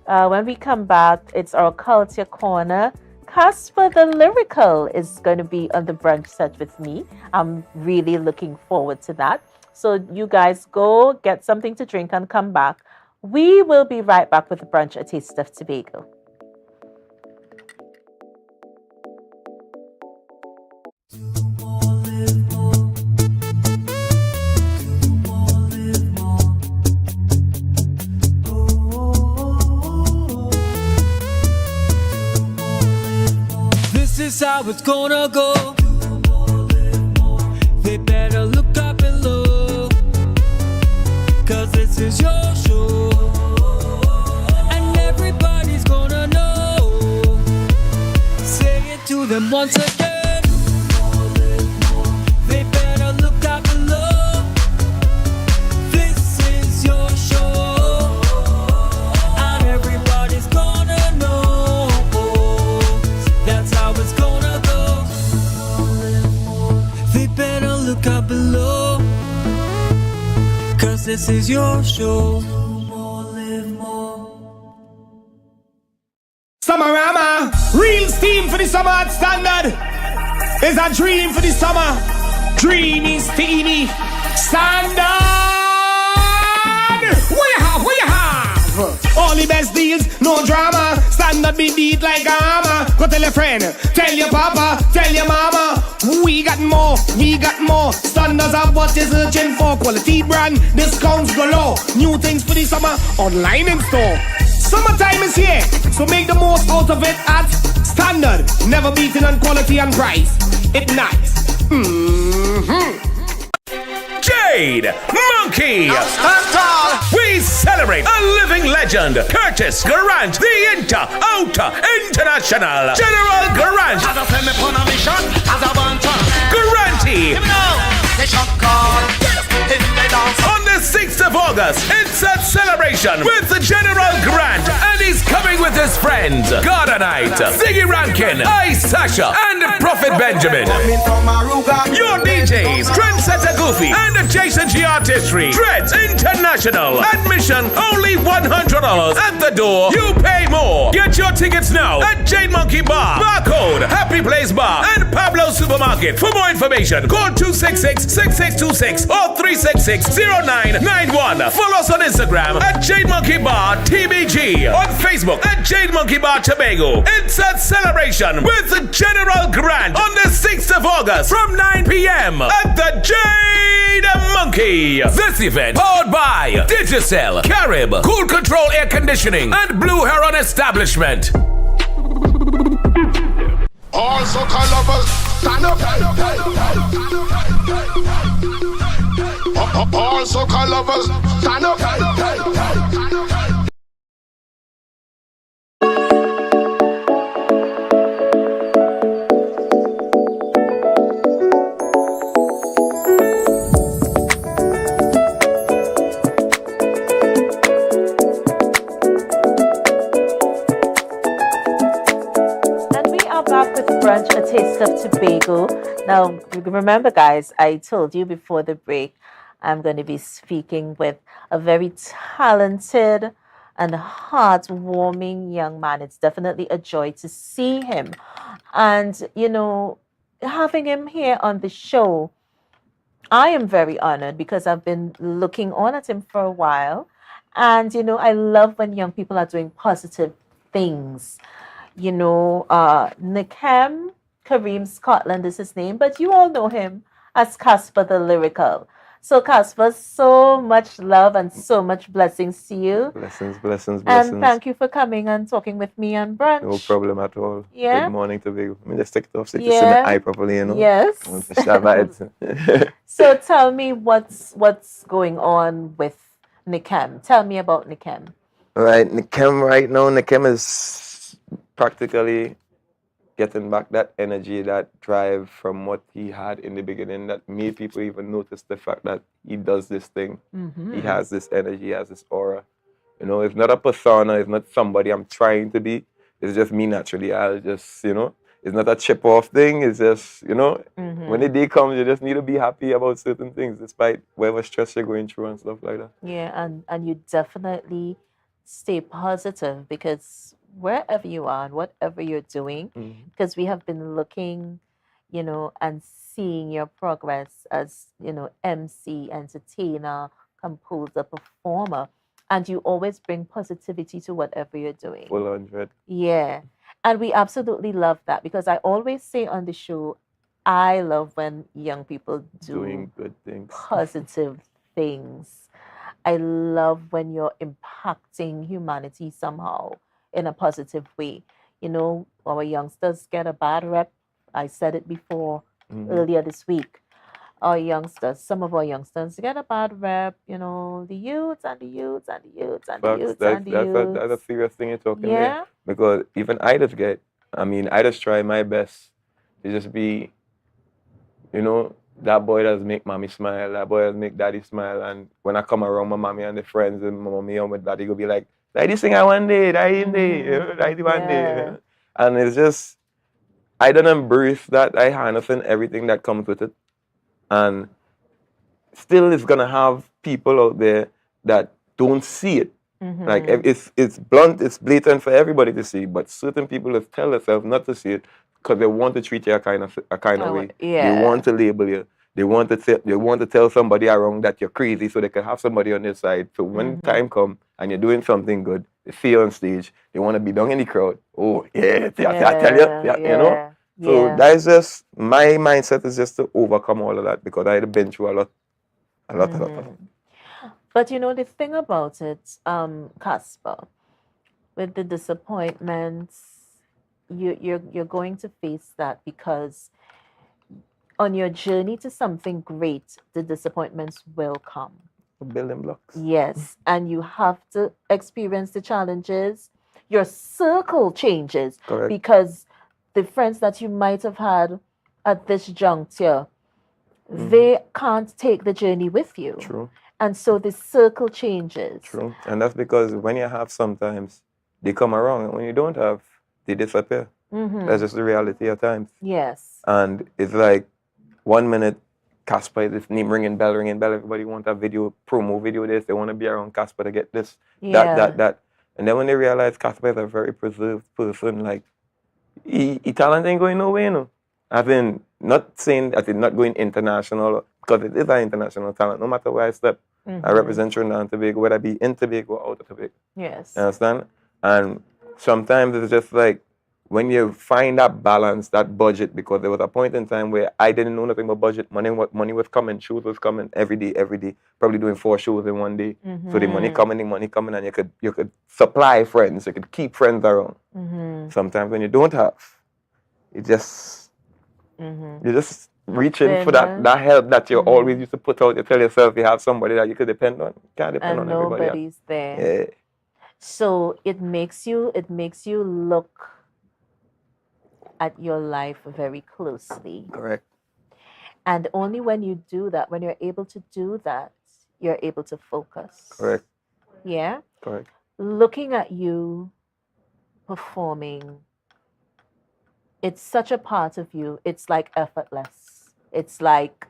When we come back, it's our Culture Corner. Casper the Lyrical is going to be on the brunch set with me. I'm really looking forward to that. So you guys go get something to drink and come back. We will be right back with the Brunch, A Taste of Tobago. This is how it's gonna go. They better look up below, 'cause this is your show, and everybody's gonna know. Say it to them once again. They better look up below. This is your show, and everybody's gonna know. That's how it's gonna go. They better look up below, 'cause this is your show. Summerama, real steam for the summer standard. Is a dream for the summer. Dreamy, steamy, standard. What you have, what you have? All the best deals, no drama. Standard be beat like a hammer. Go tell your friend, tell your papa, tell your mama. We got more, we got more. Standards are what you're searching for. Quality brand, discounts galore. New things for the summer, online in store. Summertime is here, so make the most out of it at Standard. Never beaten on quality and price. It's nice. Jade, Monkey, stand tall. We celebrate a living legend, Curtis Garant, the Outer International General Garant. Guarantee. On the 6th of August, it's a celebration with the General Grant, and he's coming with his friends, Gardnerite, Ziggy Rankin, Ice Sasha, and Prophet Benjamin. Your DJs, Trendsetter Goofy, and Jason G Artistry, Dreads International. Admission only $100 at the door. You pay more more. Get your tickets now at Jade Monkey Bar, Barcode, Happy Place Bar, and Pablo Supermarket. For more information, call 266-6626 or 366-0991. Follow us on Instagram at Jade Monkey Bar TBG, on Facebook at Jade Monkey Bar Tobago. It's a celebration with the General Grant on the 6th of August from 9 p.m. at the Jade Monkey. This event powered by Digicel, Carib, Cool Control Air Conditioning, and Blue Heron Establishment. All soca lovers, stand up. All soca lovers, stand up. Brunch, a taste of Tobago. Now, remember, guys, I told you before the break, I'm going to be speaking with a very talented and heartwarming young man. It's definitely a joy to see him. And, you know, having him here on the show, I am very honored because I've been looking on at him for a while. And, you know, I love when young people are doing positive things. You know, Nakem Kareem Scotland is his name, but you all know him as Casper the Lyrical. So, Casper, so much love and so much blessings to you. Blessings, blessings, And thank you for coming and talking with me on Brunch. No problem at all. Yeah. Good morning, Tobago. Let me just take it off so you Yeah. can see my eye properly, you know? Yes. So, tell me what's going on with Nakem. Tell me about Nakem. Right, Nakem right now, Nakem is practically getting back that energy, that drive from what he had in the beginning that made people even notice the fact that he does this thing. Mhm. He has this energy, he has this aura. You know, it's not a persona, it's not somebody I'm trying to be. It's just me naturally. I'll just, you know, it's not a chip off thing. It's just, you know, when the day comes, you just need to be happy about certain things despite whatever stress you're going through and stuff like that. Yeah, and you definitely stay positive because wherever you are and whatever you're doing, because we have been looking, you know, and seeing your progress as, you know, MC, entertainer, composer, performer, and you always bring positivity to whatever you're doing. Full 100. Yeah. And we absolutely love that because I always say on the show, I love when young people Doing good things. positive things. I love when you're impacting humanity somehow in a positive way. You know, our youngsters get a bad rep. I said it before earlier this week. Our youngsters, some of our youngsters get a bad rep, you know, the youths and the youths and the youths and the Facts, youths that's, and the that's, youths. that's a serious thing you're talking Yeah. there. Because even I just try my best to just be, you know, that boy does make mommy smile, that boy does make daddy smile. And when I come around my mommy and the friends and my mommy and my daddy go be like, daddy sing I one day, daddy in day, you know, daddy one day. You know? And it's just, I don't embrace that. I harness in everything that comes with it. And still it's gonna have people out there that don't see it. Like it's blunt, it's blatant for everybody to see, but certain people just tell themselves not to see it because they want to treat you a kind of way. yeah. They want to label you. They want to tell somebody around that you're crazy so they can have somebody on their side. So when time comes and you're doing something good, they see you on stage, they want to be down in the crowd. Oh yeah, I tell you, you know. So that's just my mindset is just to overcome all of that because I've been through a lot. But you know, the thing about it, Casper, with the disappointments, you're going to face that because on your journey to something great, the disappointments will come. Building blocks. Yes, and you have to experience the challenges. Your circle changes. Correct. Because the friends that you might have had at this juncture, they can't take the journey with you. True. And so the circle changes. True. And that's because when you have sometimes, they come around. And when you don't have, they disappear. That's just the reality at times. Yes. And it's like 1 minute, Casper, this name ringing bell. Everybody want a video, promo video this. They want to be around Casper to get this, that. And then when they realize Casper is a very preserved person, like, he talent ain't going nowhere, you know. As in, not saying that it's not going international, because it is an international talent. No matter where I step, I represent Trinidad and Tobago, whether I be in Tobago or out of Tobago. Yes. You understand? And sometimes it's just like, when you find that balance, that budget, because there was a point in time where I didn't know nothing about budget. Money was coming, shows was coming every day, probably doing 4 shows in one day. So the money coming, and you could supply friends, you could keep friends around. Sometimes when you don't have, you just you're just reaching for that help that you always used to put out. You tell yourself you have somebody that you could depend on. You can't depend on everybody. Nobody's there. Yeah. So it makes you look at your life very closely. Correct. And only when you do that, when you're able to do that, you're able to focus. Correct. Yeah? Correct. Looking at you performing, it's such a part of you. It's like effortless. It's like,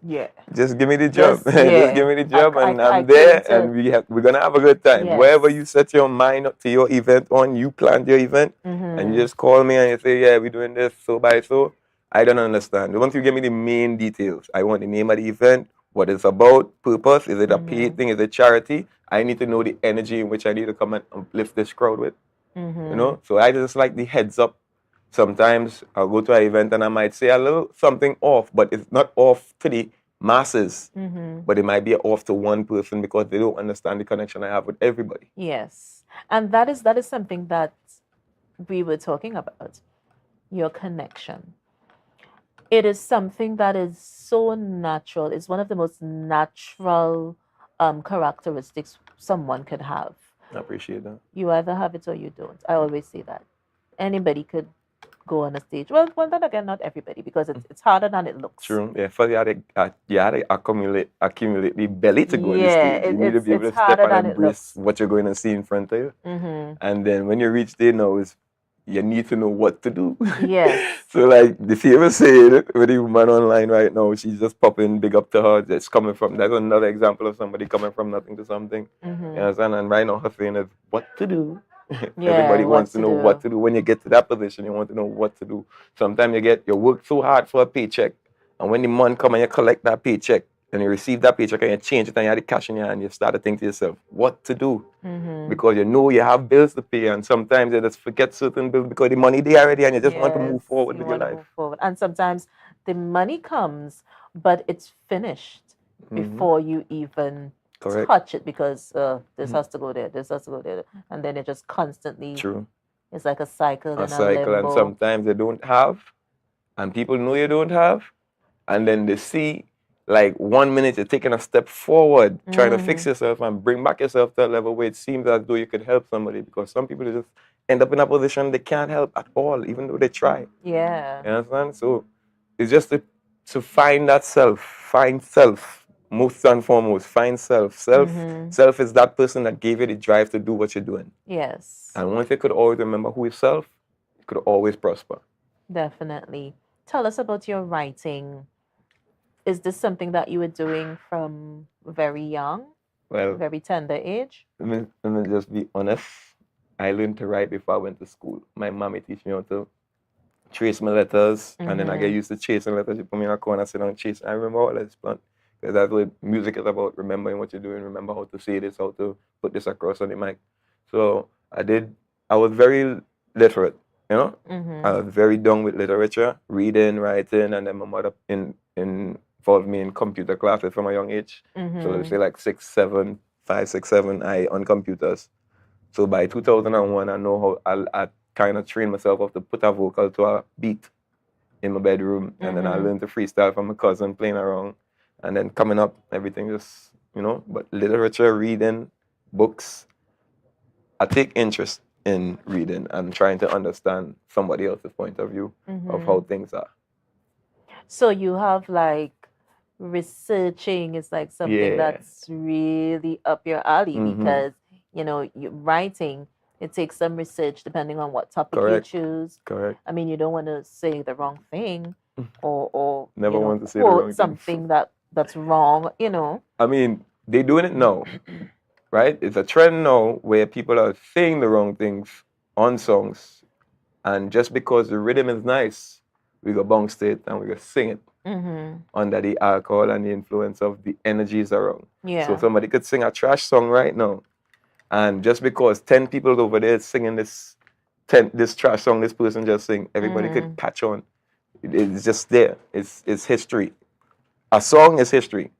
yeah. Just give me the job. Just, yeah. Just give me the job, and I I'm there, came to- and we're gonna have a good time. Yes. Wherever you set your mind up to your event on, you plan your event, and you just call me and you say, yeah, we're doing this so by so. I don't understand. Once you give me the main details, I want the name of the event, what it's about, purpose, is it a paid thing, is it charity? I need to know the energy in which I need to come and uplift this crowd with. You know, so I just like the heads up. Sometimes I'll go to an event and I might say a little something off, but it's not off to the masses, but it might be off to one person because they don't understand the connection I have with everybody. Yes. And that is something that we were talking about, your connection. It is something that is so natural. It's one of the most natural characteristics someone could have. I appreciate that. You either have it or you don't. I always say that. Anybody could go on a stage. Well, then again, not everybody, because it's harder than it looks. True. Yeah, first you had to accumulate the belly to go on the stage. You need to be able to step and embrace what you're going to see in front of you. And then when you reach there now, you need to know what to do. Yes. So like the famous saying with the woman online right now, she's just popping big up to her. That's another example of somebody coming from nothing to something. You understand? And right now her saying is what to do. Everybody wants to know what to do. When you get to that position, you want to know what to do. Sometimes you work so hard for a paycheck, and when the month comes and you collect that paycheck, and you receive that paycheck and you change it and you have the cash in your hand, you start to think to yourself, what to do? Because you know you have bills to pay, and sometimes you just forget certain bills because the money there already and you just want to move forward with your life. And sometimes the money comes, but it's finished before you even touch it, because this has to go there, this has to go there, and then it just constantly. True. It's like a cycle. A cycle, and sometimes they don't have, and people know you don't have, and then they see. Like 1 minute you're taking a step forward, trying to fix yourself and bring back yourself to a level where it seems as though you could help somebody, because some people just end up in a position they can't help at all, even though they try. Yeah. You understand? So it's just to find that find self, most and foremost, find self. Self is that person that gave you the drive to do what you're doing. Yes. And once you could always remember who is self, you could always prosper. Definitely. Tell us about your writing. Is this something that you were doing from very young, very tender age? Let me just be honest. I learned to write before I went to school. My mommy teach me how to trace my letters, and then I get used to chasing letters. She put me in a corner, sit down and chase. I remember all this, because that's what music is about, remembering what you're doing, remember how to say this, how to put this across on the mic. So I was very literate, you know? I was very done with literature, reading, writing, and then my mother involved me in computer classes from a young age. So let's say like 5, 6, 7, I on computers. So by 2001, I know how I kind of trained myself up to put a vocal to a beat in my bedroom. And then I learned to freestyle from my cousin playing around. And then coming up, everything just, but literature, reading, books, I take interest in reading and trying to understand somebody else's point of view of how things are. So you have like researching is like something that's really up your alley, because writing, it takes some research depending on what topic you choose. Correct. I mean, you don't want to say the wrong thing or never want to say the wrong something that's wrong, I mean, They're doing it now, right? It's a trend now where people are saying the wrong things on songs, and just because the rhythm is nice, we go bounce it and we go sing it under the alcohol and the influence of the energies around. Yeah. So somebody could sing a trash song right now, and just because 10 people over there singing this trash song this person just sing, everybody could catch on. It's just there. It's history. A song is history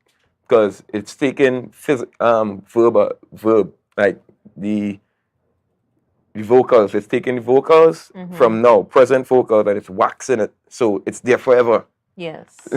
because it's taking verb, like the vocals. It's taking the vocals from now, present vocals, and it's waxing it. So it's there forever. Yes.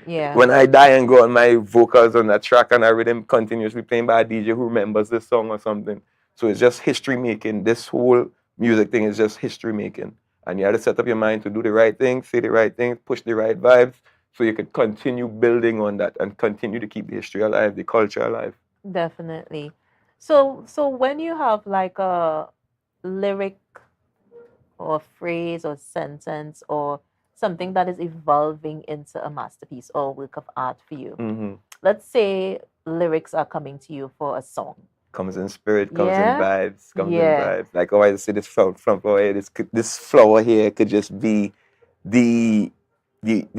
Yeah. When I die and go on, my vocals on that track and I rhythm continuously playing by a DJ who remembers this song or something. So it's just history making. This whole music thing is just history making. And you have to set up your mind to do the right thing, say the right thing, push the right vibes, so you could continue building on that and continue to keep the history alive, the culture alive. Definitely. So when you have like a lyric or phrase or sentence or something that is evolving into a masterpiece or work of art for you, let's say lyrics are coming to you for a song. Comes in spirit, comes Yeah? in vibes, comes Yeah. in vibes. Like, oh, I see this flower here. This flower here could just be the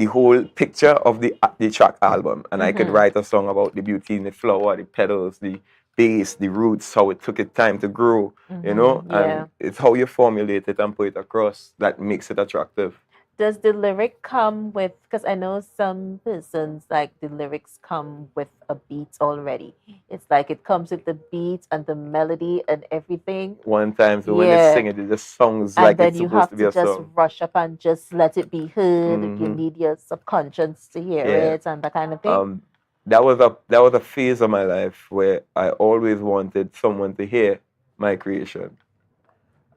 whole picture of the track album, and I could write a song about the beauty in the flower, the petals, the base, the roots, how it took it time to grow, you know, Yeah. and it's how you formulate it and put it across that makes it attractive. Does the lyric come with, because I know some persons like the lyrics come with a beat already. It's like it comes with the beat and the melody and everything. One time, so when they sing it, it just sounds And like then it's you supposed have to be to a just song. rush up and just let it be heard. You need your subconscious to hear Yeah. it and that kind of thing. That was a phase of my life where I always wanted someone to hear my creation.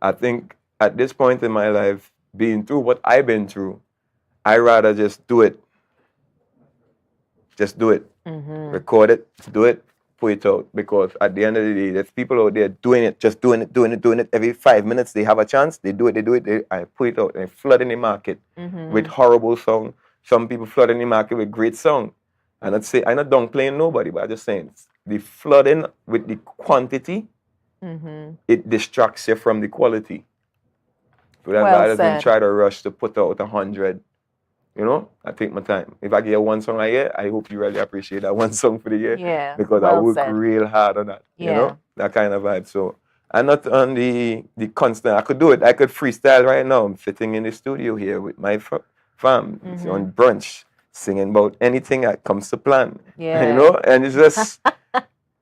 I think at this point in my life, being through what I've been through, I rather just do it. Just do it. Record it, do it, put it out. Because at the end of the day, there's people out there doing it, just doing it. Every 5 minutes they have a chance, they do it, I put it out and flood in the market with horrible song. Some people flood in the market with great song. And I'd say, I'm not downplaying nobody, but I'm just saying, the flooding with the quantity, it distracts you from the quality. So that's why I just try to rush to put out 100. You know, I take my time. If I get one song a year, I hope you really appreciate that one song for the year. Yeah. Because I work real hard on that. You know, that kind of vibe. So I'm not on the constant. I could do it. I could freestyle right now. I'm sitting in the studio here with my fam on brunch, singing about anything that comes to plan. Yeah. You know, and it's just,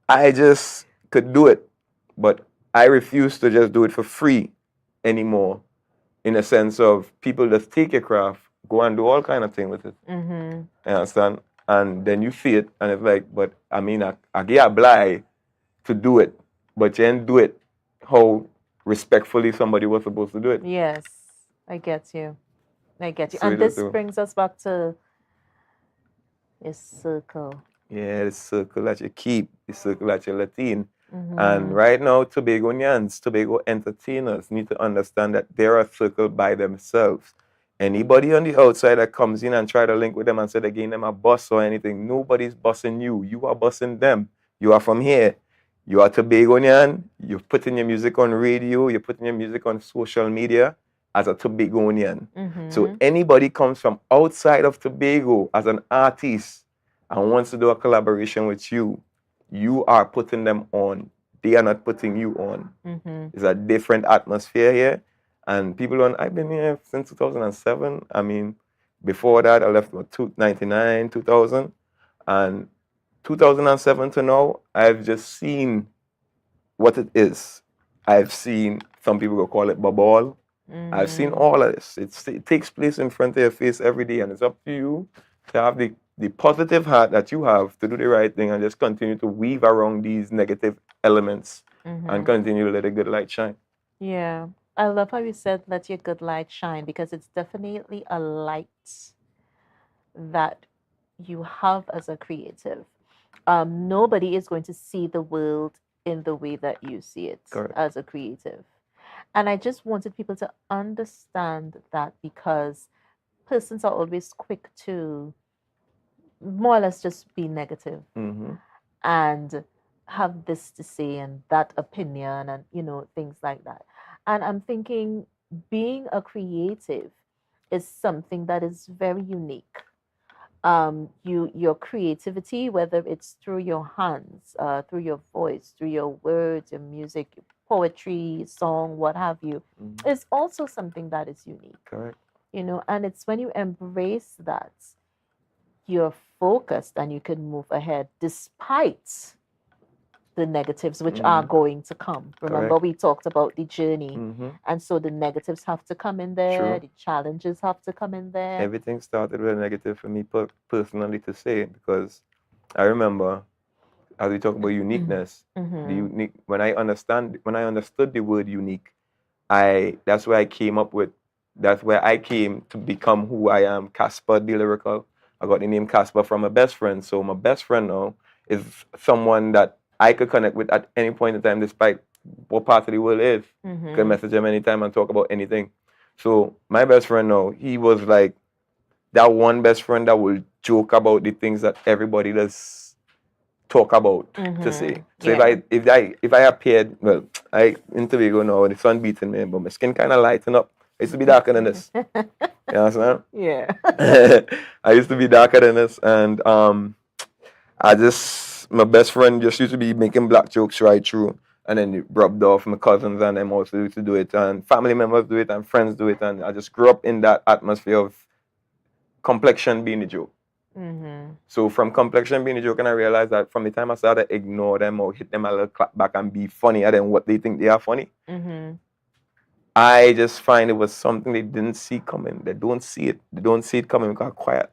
I just could do it. But I refuse to just do it for free anymore. In a sense of people just take your craft, go and do all kind of things with it. You understand? And then you see it, and it's like, but I mean, I get obliged to do it, but you didn't do it how respectfully somebody was supposed to do it. Yes, I get you. I get you. So And this brings us back to a circle. Yeah, the circle that you keep, the circle that you let in. And right now, Tobagonians, Tobago entertainers need to understand that they're a circle by themselves. Anybody on the outside that comes in and try to link with them and say they're giving them a bus or anything, nobody's bussing you. You are bussing them. You are from here. You are Tobagonian. You're putting your music on radio. You're putting your music on social media as a Tobagonian. So anybody comes from outside of Tobago as an artist and wants to do a collaboration with you, you are putting them on. They are not putting you on. It's a different atmosphere here. And people I've been here since 2007. I mean, before that, I left about 1999, 2000. And 2007 to now, I've just seen what it is. I've seen, some people will call it bubble. I've seen all of this. It takes place in front of your face every day, and it's up to you to have the positive heart that you have to do the right thing and just continue to weave around these negative elements and continue to let a good light shine. Yeah. I love how you said let your good light shine, because it's definitely a light that you have as a creative. Nobody is going to see the world in the way that you see it as a creative. And I just wanted people to understand that, because persons are always quick to more or less just be negative. and have this to say and that opinion and things like that. And I'm thinking being a creative is something that is very unique. Your creativity, whether it's through your hands, through your voice, through your words, your music, poetry, song, what have you, is also something that is unique. Correct. And it's when you embrace that, you're focused and you can move ahead despite the negatives which are going to come. Remember, Correct. we talked about the journey, Mm-hmm. and so the negatives have to come in there, True. the challenges have to come in there. Everything started with a negative for me personally to say, because I remember, as we talk about uniqueness, the unique when I understood the word unique, that's where I came up with, that's where I came to become who I am, Casper the Lyrical. I got the name Casper from my best friend. So my best friend now is someone that I could connect with at any point in time, despite what part of the world is. Can message him anytime and talk about anything. So my best friend now, he was like that one best friend that will joke about the things that everybody does talk about to say. So if I appeared, well, I in Tobago now, the sun beating me, but my skin kind of lighten up. I used to be darker than this. You understand? Yeah. I used to be darker than this, and my best friend just used to be making black jokes right through, and then it rubbed off. My cousins and them also used to do it, and family members do it, and friends do it, and I just grew up in that atmosphere of complexion being a joke. So from complexion being a joke, and I realized that from the time I started to ignore them or hit them a little clap back and be funnier than what they think they are funny, I just find it was something they didn't see coming. They don't see it. They don't see it coming because I'm quiet.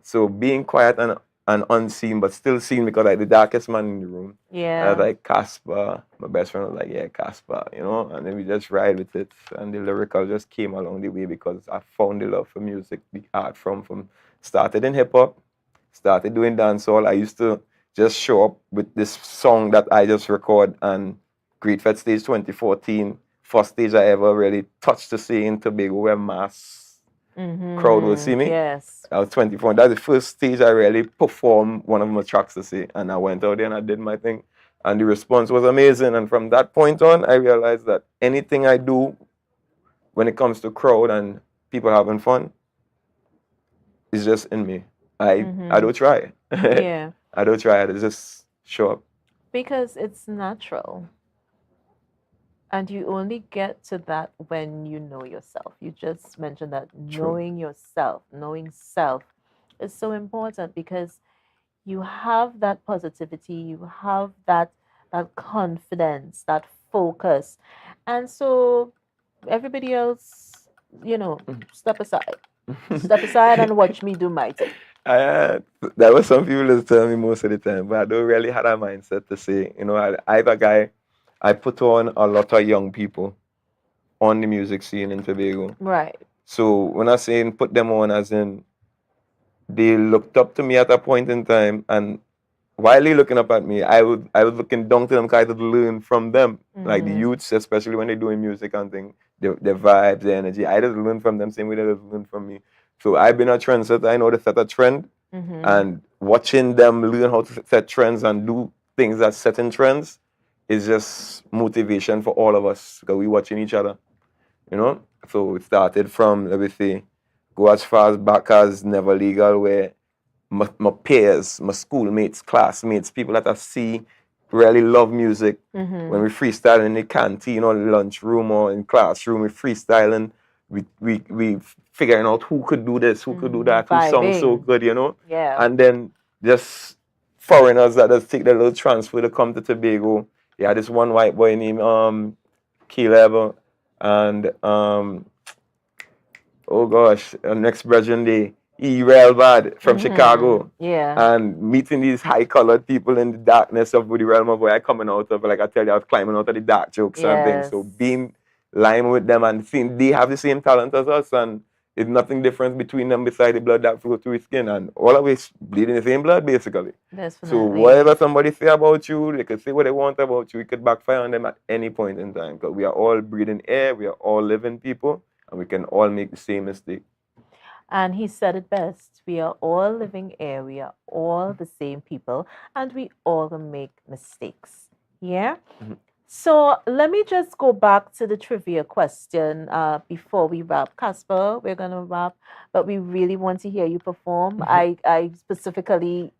So being quiet and unseen, but still seen because like the darkest man in the room. I was like, Casper. My best friend was like, yeah, Casper, and then we just ride with it. And the lyrical just came along the way because I found the love for music, the art from started in hip hop, started doing dancehall. I used to just show up with this song that I just record, and Great Fed Stage 2014, first stage I ever really touched the scene in Tobago where mass crowd will see me. Yes. I was 24. That's the first stage I really performed one of my tracks to see. And I went out there and I did my thing. And the response was amazing. And from that point on, I realized that anything I do when it comes to crowd and people having fun is just in me. I don't try. Yeah. I don't try. I just show up. Because it's natural. And you only get to that when you know yourself. You just mentioned that knowing yourself, knowing self is so important because you have that positivity, you have that confidence, that focus. And so everybody else, step aside. Step aside and watch me do my thing. That was some people that tell me most of the time, but I don't really have that mindset to say, I'm a guy, I put on a lot of young people on the music scene in Tobago. Right. So when I say put them on, as in they looked up to me at a point in time, and while they looking up at me, I was looking down to them because I could learn from them. Like the youths, especially when they're doing music and things, their vibes, their energy. I just learn from them same way they just learn from me. So I've been a trendsetter. I know to set a trend, and watching them learn how to set trends and do things that set in trends is just motivation for all of us because we watching each other, So it started from, let me see, go as far as back as Never Legal, where my peers, my schoolmates, classmates, people that I see really love music. When we freestyling in the canteen or lunchroom or in classroom, we freestyling, we figuring out who could do this, who could do that, who sounds so good, Yeah. And then just foreigners that just take their little transfer to come to Tobago. Yeah, this one white boy named Caleb and oh gosh, next brethren day, real bad from Chicago. Yeah. And meeting these high-colored people in the darkness of the realm of where I coming out of, like I tell you, I was climbing out of the dark jokes and things. So being lying with them and seeing they have the same talent as us, and it's nothing different between them beside the blood that flows through his skin, and all of us bleeding the same blood basically. Definitely. So whatever somebody say about you, they could say what they want about you, it could backfire on them at any point in time because we are all breathing air, we are all living people, and we can all make the same mistake. And he said it best. We are all living here. We are all the same people, and we all make mistakes. Yeah? So let me just go back to the trivia question before we wrap. Casper, we're going to wrap, but we really want to hear you perform. I specifically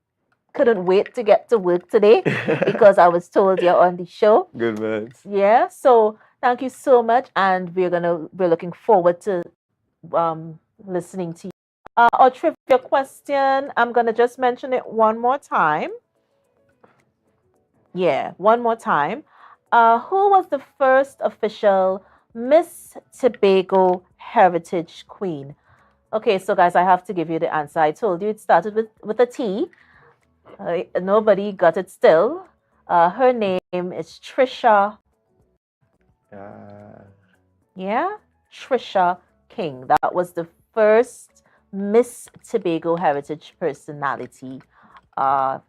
couldn't wait to get to work today because I was told you're on the show. Good man. Yeah, so thank you so much, and we're looking forward to listening to you. Our trivia question, I'm gonna just mention it one more time. Yeah, one more time. Who was the first official Miss Tobago Heritage Queen? Okay, so guys, I have to give you the answer. I told you it started with a T. Nobody got it still. Her name is Trisha. Yeah, Trisha King. That was the first Miss Tobago Heritage personality.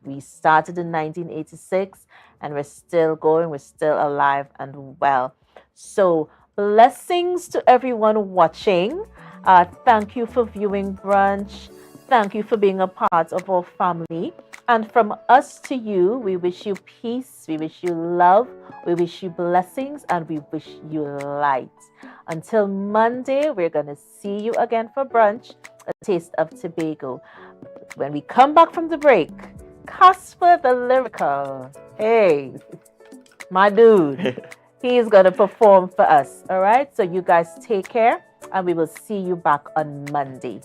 We started in 1986 and we're still going, we're still alive and well. So blessings to everyone watching. Thank you for viewing Brunch. Thank you for being a part of our family. And from us to you, we wish you peace, we wish you love, we wish you blessings, and we wish you light. Until Monday, we're going to see you again for Brunch, a taste of Tobago. When we come back from the break, Casper the Lyrical, hey, my dude, he's going to perform for us. All right, so you guys take care, and we will see you back on Monday.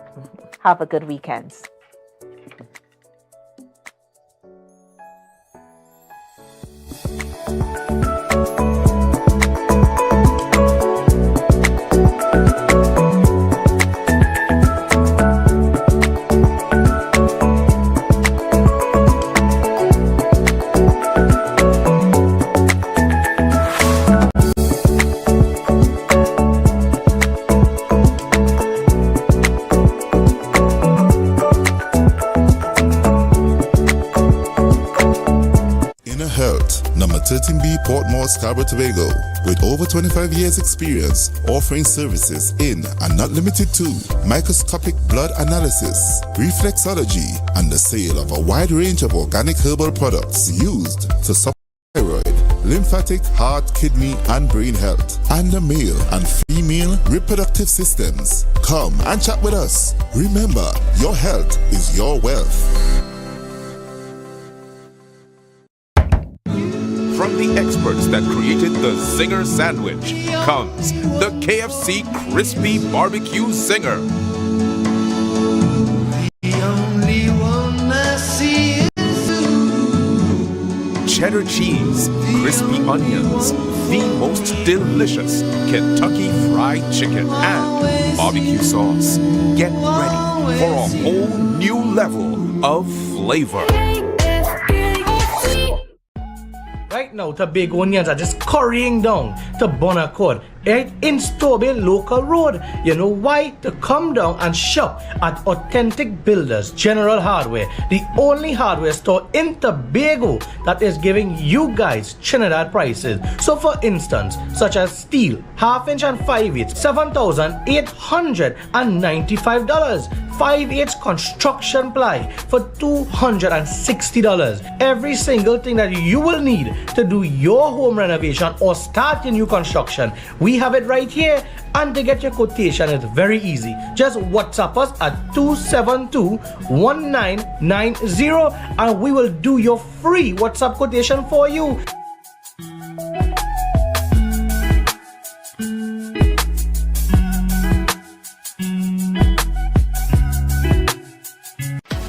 Have a good weekend. Number 13B Portmore, Scarborough, Tobago, with over 25 years experience offering services in and not limited to microscopic blood analysis, reflexology, and the sale of a wide range of organic herbal products used to support thyroid, lymphatic, heart, kidney, and brain health, and the male and female reproductive systems. Come and chat with us. Remember, your health is your wealth. From the experts that created the Zinger sandwich comes the KFC Crispy Barbecue Zinger. The only one I see is you. Cheddar cheese, crispy onions, the most delicious Kentucky Fried Chicken, and barbecue sauce. Get ready for a whole new level of flavor. Right now, Tobagonians are just currying down to Bonaccord, right in Stobie Local Road. You know why? To come down and shop at Authentic Builders General Hardware, the only hardware store in Tobago that is giving you guys Trinidad prices. So for instance, such as steel, 1/2 inch and 5/8, $7,895. 5/8 construction ply for $260. Every single thing that you will need to do your home renovation or start your new construction, we have it right here. And to get your quotation, it's very easy. Just WhatsApp us at 272-1990 and we will do your free WhatsApp quotation for you.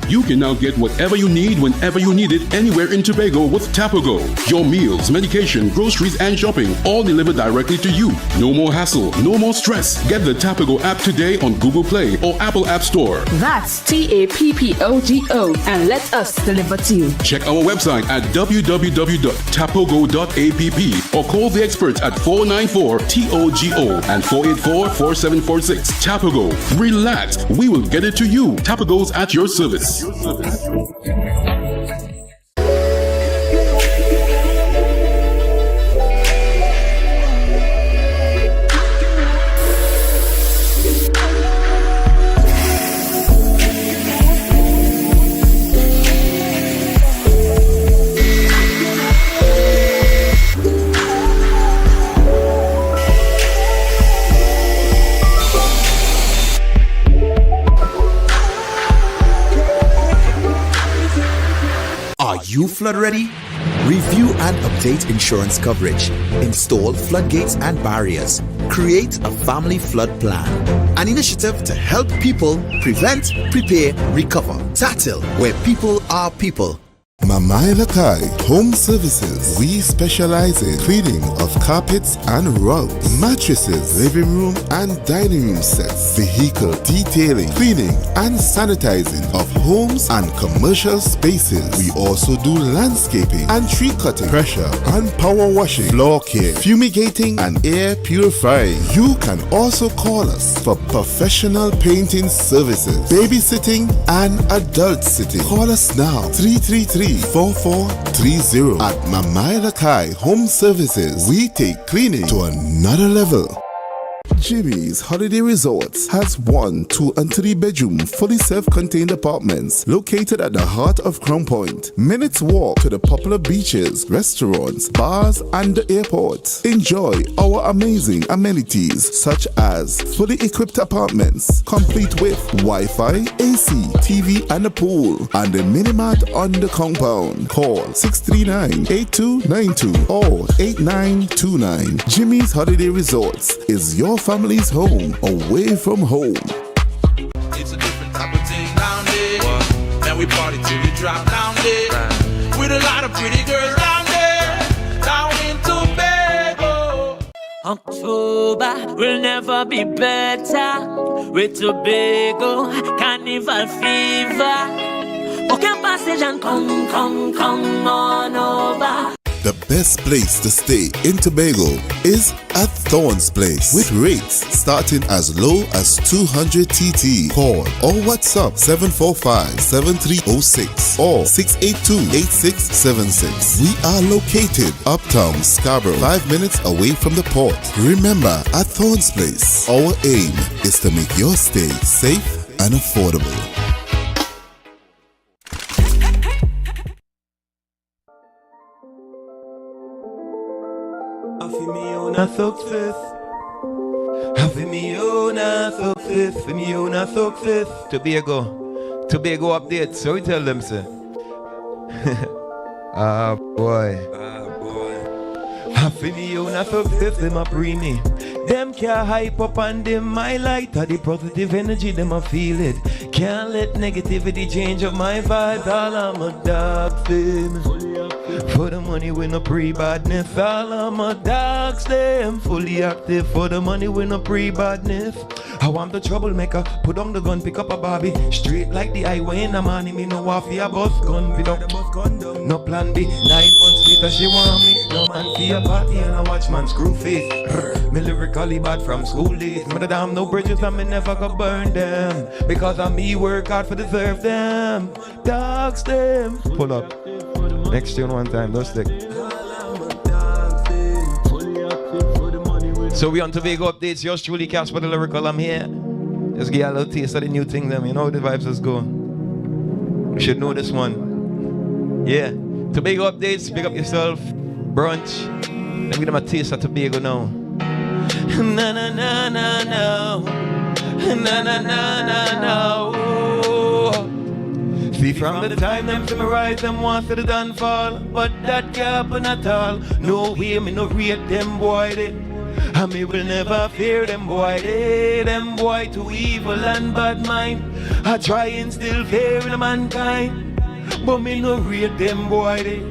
You can now get whatever you need whenever you need it anywhere in Tobago with Tobago. Your meals, medication, groceries, and shopping all delivered directly to you. No more hassle, no more stress. Get the Tobago app today on Google Play or Apple App Store. That's TAPPOGO and let us deliver to you. Check our website at www.tapogo.app or call the experts at 494-TOGO and 484-4746. Tobago. Relax. We will get it to you. Tobago's at your service. you flood ready? Review and update insurance coverage. Install floodgates and barriers. Create a family flood plan. An initiative to help people prevent, prepare, recover. TATIL, where people are people. Mamai Lakai Home Services. We specialize in cleaning of carpets and rugs, mattresses, living room and dining room sets, vehicle detailing, cleaning and sanitizing of homes and commercial spaces. We also do landscaping and tree cutting, pressure and power washing, floor care, fumigating and air purifying. You can also call us for professional painting services, babysitting and adult sitting. Call us now 333-4430 at Mamai Lakai Home Services. We take cleaning to another level. Jimmy's Holiday Resorts has 1, 2 and 3 bedroom fully self-contained apartments located at the heart of Crown Point. Minutes walk to the popular beaches, restaurants, bars and the airport. Enjoy our amazing amenities such as fully equipped apartments complete with Wi-Fi, AC, TV and a pool and a mini-mart on the compound. Call 639-8292 or 8929. Jimmy's Holiday Resorts is your family's home away from home. It's a different type of thing down there. And we party till we drop down there. With a lot of pretty girls down there. Down in Tobago. October will never be better. With Tobago, carnival fever. Okay, passage and come on over. The best place to stay in Tobago is at Thorn's Place with rates starting as low as 200 TT. Call or WhatsApp 745-7306 or 682-8676. We are located uptown Scarborough, 5 minutes away from the port. Remember, at Thorn's Place, our aim is to make your stay safe and affordable. Success. For me own success. For me own success. Tobago updates. So we tell them, sir. Ah boy. For me own success, them a pre me. Them can't hype up on them my light. Or the positive energy, them a feel it. Can't let negativity change up my vibe. All I'm a dog them. For the money with no pre-badness. All of my dogs, them fully active. For the money with no pre-badness. I want the troublemaker. Put on the gun, pick up a Barbie. Straight like the highway in the morning. Me no want for a bus gun. Without no plan B. 9 months later she want me. No man see a party and I watch man screw face. Me lyrically bad from school days. Me the damn no bridges and me never go burn them. Because I me work hard for deserve them. Dogs, them. Pull up. Next tune one time, no stick. So we on Tobago updates. Yours truly, Casper the Lyrical. I'm here. Just get a little taste of the new thing, them. You know how the vibes is going. You should know this one. Yeah. Tobago updates. Big up yourself. Brunch. Let me give them a taste of Tobago now. Na na na na na. Na na na na na. See, from the time them to me rise, them want to the downfall. But that can't happen at all. No way, me no rate them boy they. And me will never fear them boy they. Them boy too evil and bad mind. I try and still fear in mankind. But me no rate them boy they.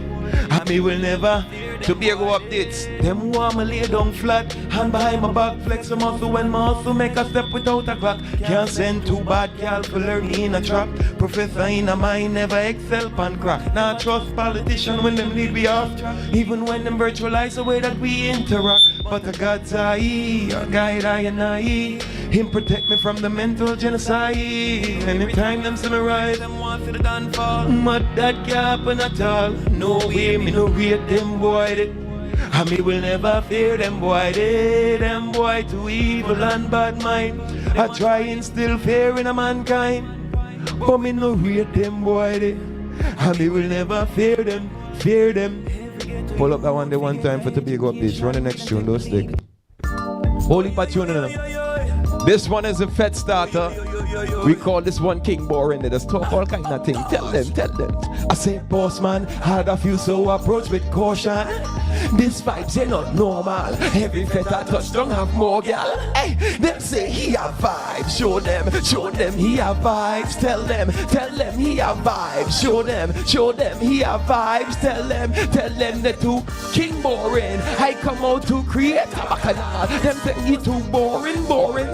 And me will never. Tobago updates. Them want me lay down flat. Hand behind my back, flex a muscle when my muscle make a step without a clock. Can't send too bad gal for learn me in a trap. Professor in a mind never excel pan crack. Now trust politician when them need be off. Even when them virtualize the way that we interact. But a God's eye, a guide I and I. Him protect me from the mental genocide. Anytime them see me rise, them want to the downfall. But that can't happen at all. No way, me no rate them boy. And me will never fear them boy they. Them boy too evil and bad mind. I try and still fear in a mankind. But me no rate them boy they. And me will never fear them. Pull up that one day one time for Tobago updates. Run the next tune, don't stick. Holy patron in them. This one is a fed starter. We call this one King Boring. They just talk all kind of things. Tell them. I say, boss man, had a few so approach with caution. This vibes ain't not normal. Every fet I touch don't have more gal. Hey, them say he have vibes. Show them he have vibes. Tell them he have vibes. Show them he have vibes. Tell them the two King Boring. I come out to create a bacchanal. Them say he too boring,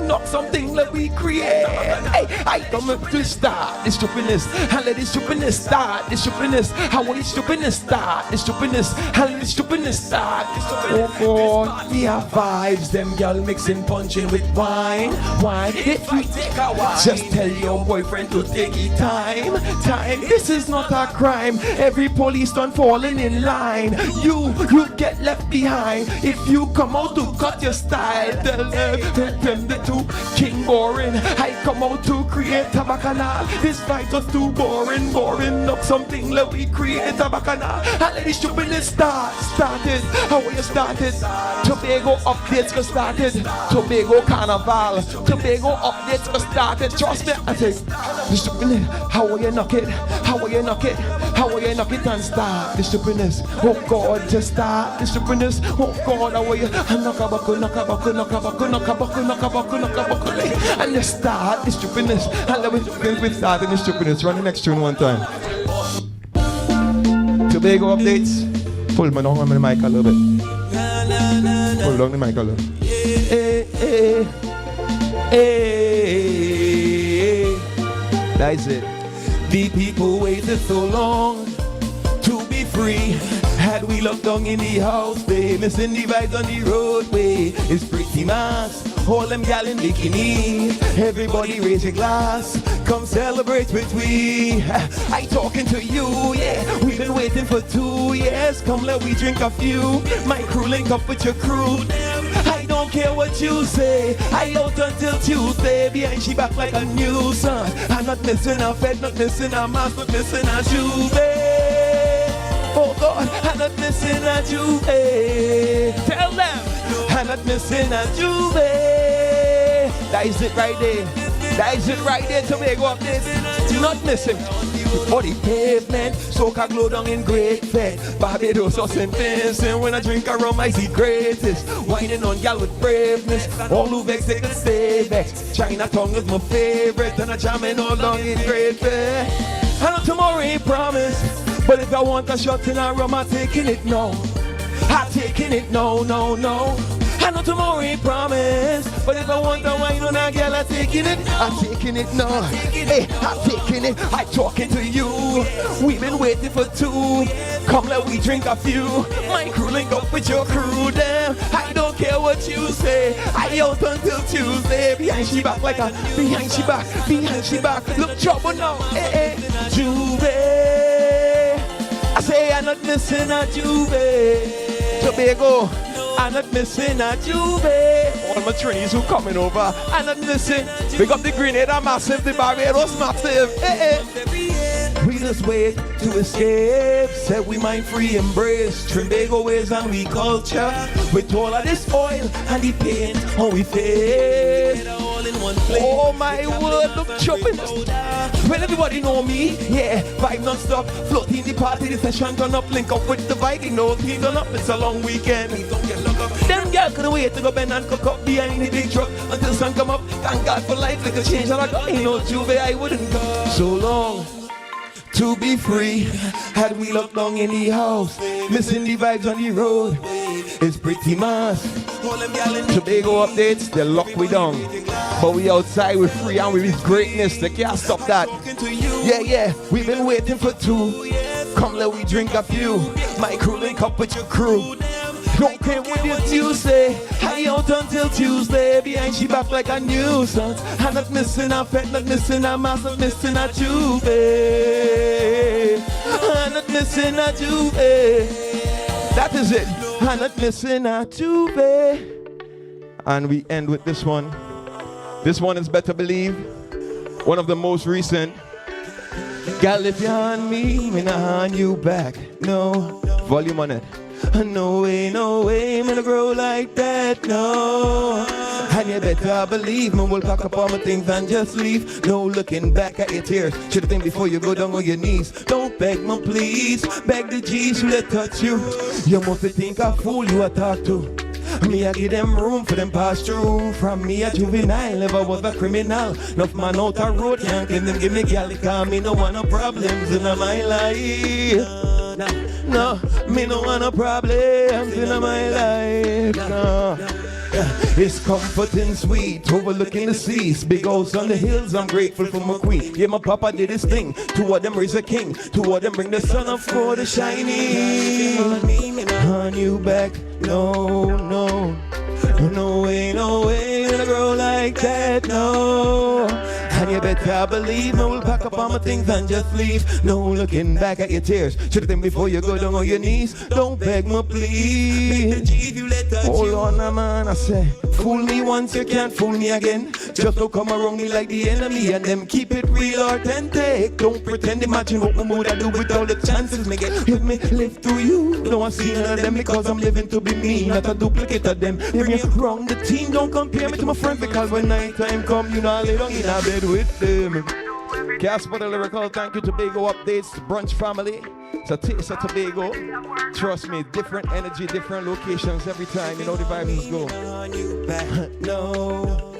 not something that we create. Hey, I come up to start this stupidness. And let this stupidness start. This stupidness. How will this stupidness start? This stupidness. And let this stupidness start. Oh God, we have vibes. Them girl mixing punching with wine. If you take a wine, just tell your boyfriend to take it time. This is not a crime. Every police done falling in line. You get left behind if you come out to cut your style. Tell them the two King Boring. I come out to create a bacchanal. This fight was too boring. Not something that we create a bacchanal. And let this stupidness started. How you started? Tobago updates got started. Tobago Carnival. Tobago updates got started. Trust me, I say, this stupidness. How will you knock it? How will you knock it? How will you knock it and start this stupidness? Oh God, just start this stupidness. Oh God, how will you knock a buckle, and just start this stupidness. And let me start in this stupidness. Run the next tune one time. Tobago updates. Pull me down on the mic a little bit. Pull down the mic a little. Hey. That's it. The people waited so long to be free. Had we locked down in the house, they missing the vibes on the roadway. It's pretty mass. All them gal in bikini. Everybody raise your glass. Come celebrate with we. I talking to you, yeah. We've been waiting for 2 years. Come let we drink a few. My crew link up with your crew. I don't care what you say. I out until Tuesday. Behind she back like a new son. I'm not missing a fed, not missing a mask, not missing a juve. Oh God, I'm not missing a juve. Tell them I'm not missing a juve. That is it right there. That is it right there. Tobago up this. Not missing. For the pavement, soca glow down in great fed. Barbados or St. Vincent. When I drink a rum, I see greatest. Whining on gal with braveness. All who vex, they can stay vexed. Chinatown is my favorite. And I jamming all down in great fed. I know tomorrow ain't promised. But if I want a shot in a rum, I'm taking it now. I'm taking it no. I know tomorrow ain't promised. But if I want a wine on a girl, I'm taking it now. Hey, I'm taking it. I'm talking to you. We've been waiting for 2. Come let we drink a few. My crew link up with your crew, damn. I don't care what you say. I out until Tuesday. Behind she back like a. Behind she back. Look trouble now. Hey. Juve. I say I'm not missing a juve. Tobago, I'm not missing a juve. All my trainees who coming over, I'm not missing. Big up the Grenada massive, the Barbados massive. We just wait to escape. Said we mind free embrace Tobago ways and we culture. With all of this oil and the paint on we face. Oh my word, look chopping. Well, everybody know me, yeah. Vibe non-stop, floating the party, the session turn up, link up with the Viking, no team done up, it's a long weekend. Them girls couldn't wait to go bend and cook up behind the big truck until sun come up. Thank God for life, like a change, and I got ain't no juve, I wouldn't go. So long to be free, had we locked down in the house, missing the vibes on the road. It's pretty mass. Tobago updates, they lock we down. But we outside, we're free and with greatness, they can't stop that. Yeah, we've been waiting for 2. Come let we drink a few. My crew link up with your crew. Don't care what you say. I out until Tuesday. Behind she back like a nuisance. I'm not missing a fete, not missing a mass, not missing a juve. I'm not missing a juve. That is it. I'm not missing a juve. And we end with this one. This one is Better Believe. One of the most recent. Girl, if you hand me not hand you back. No. Volume on it. No way, me to grow like that, no. And you better believe me, we'll pack up all my things and just leave. No looking back at your tears. Should think before you go down on your knees. Don't beg me, please. Beg the G's who let touch you. You must think I fool you I talk to. Me, I give them room for them pass through. From me, a juvenile, never was a criminal. Enough man out the road can't claim them give me gal. Cause me no want no problems in my life. No, me no want no problems in my life. No. It's comforting sweet, overlooking the seas. Big house on the hills, I'm grateful for my queen. Yeah, my papa did his thing. Two of them raise a king. Two of them bring the sun up for the shining. On you back, no, no. No way, gonna grow like that, no. And you better believe me, we'll pack up all my things and just leave. No looking back at your tears. Should think before you go down on your knees. Don't beg me, please. Hold on, man, I say. Fool me once, you can't fool me again. Just don't come around me like the enemy and them keep it real authentic. Don't pretend, imagine what would I do with all the chances me get. Let me live through you. Don't want to see none of them because I'm living to be me, not a duplicate of them. Hear me wrong, the team don't compare me to my friends because when night time come, you know I lay down in a bed with them. Casper the Lyrical, thank you Tobago updates, Brunch family. It's a taste of Tobago. Trust me, different energy, different locations every time. You know the vibes go. No.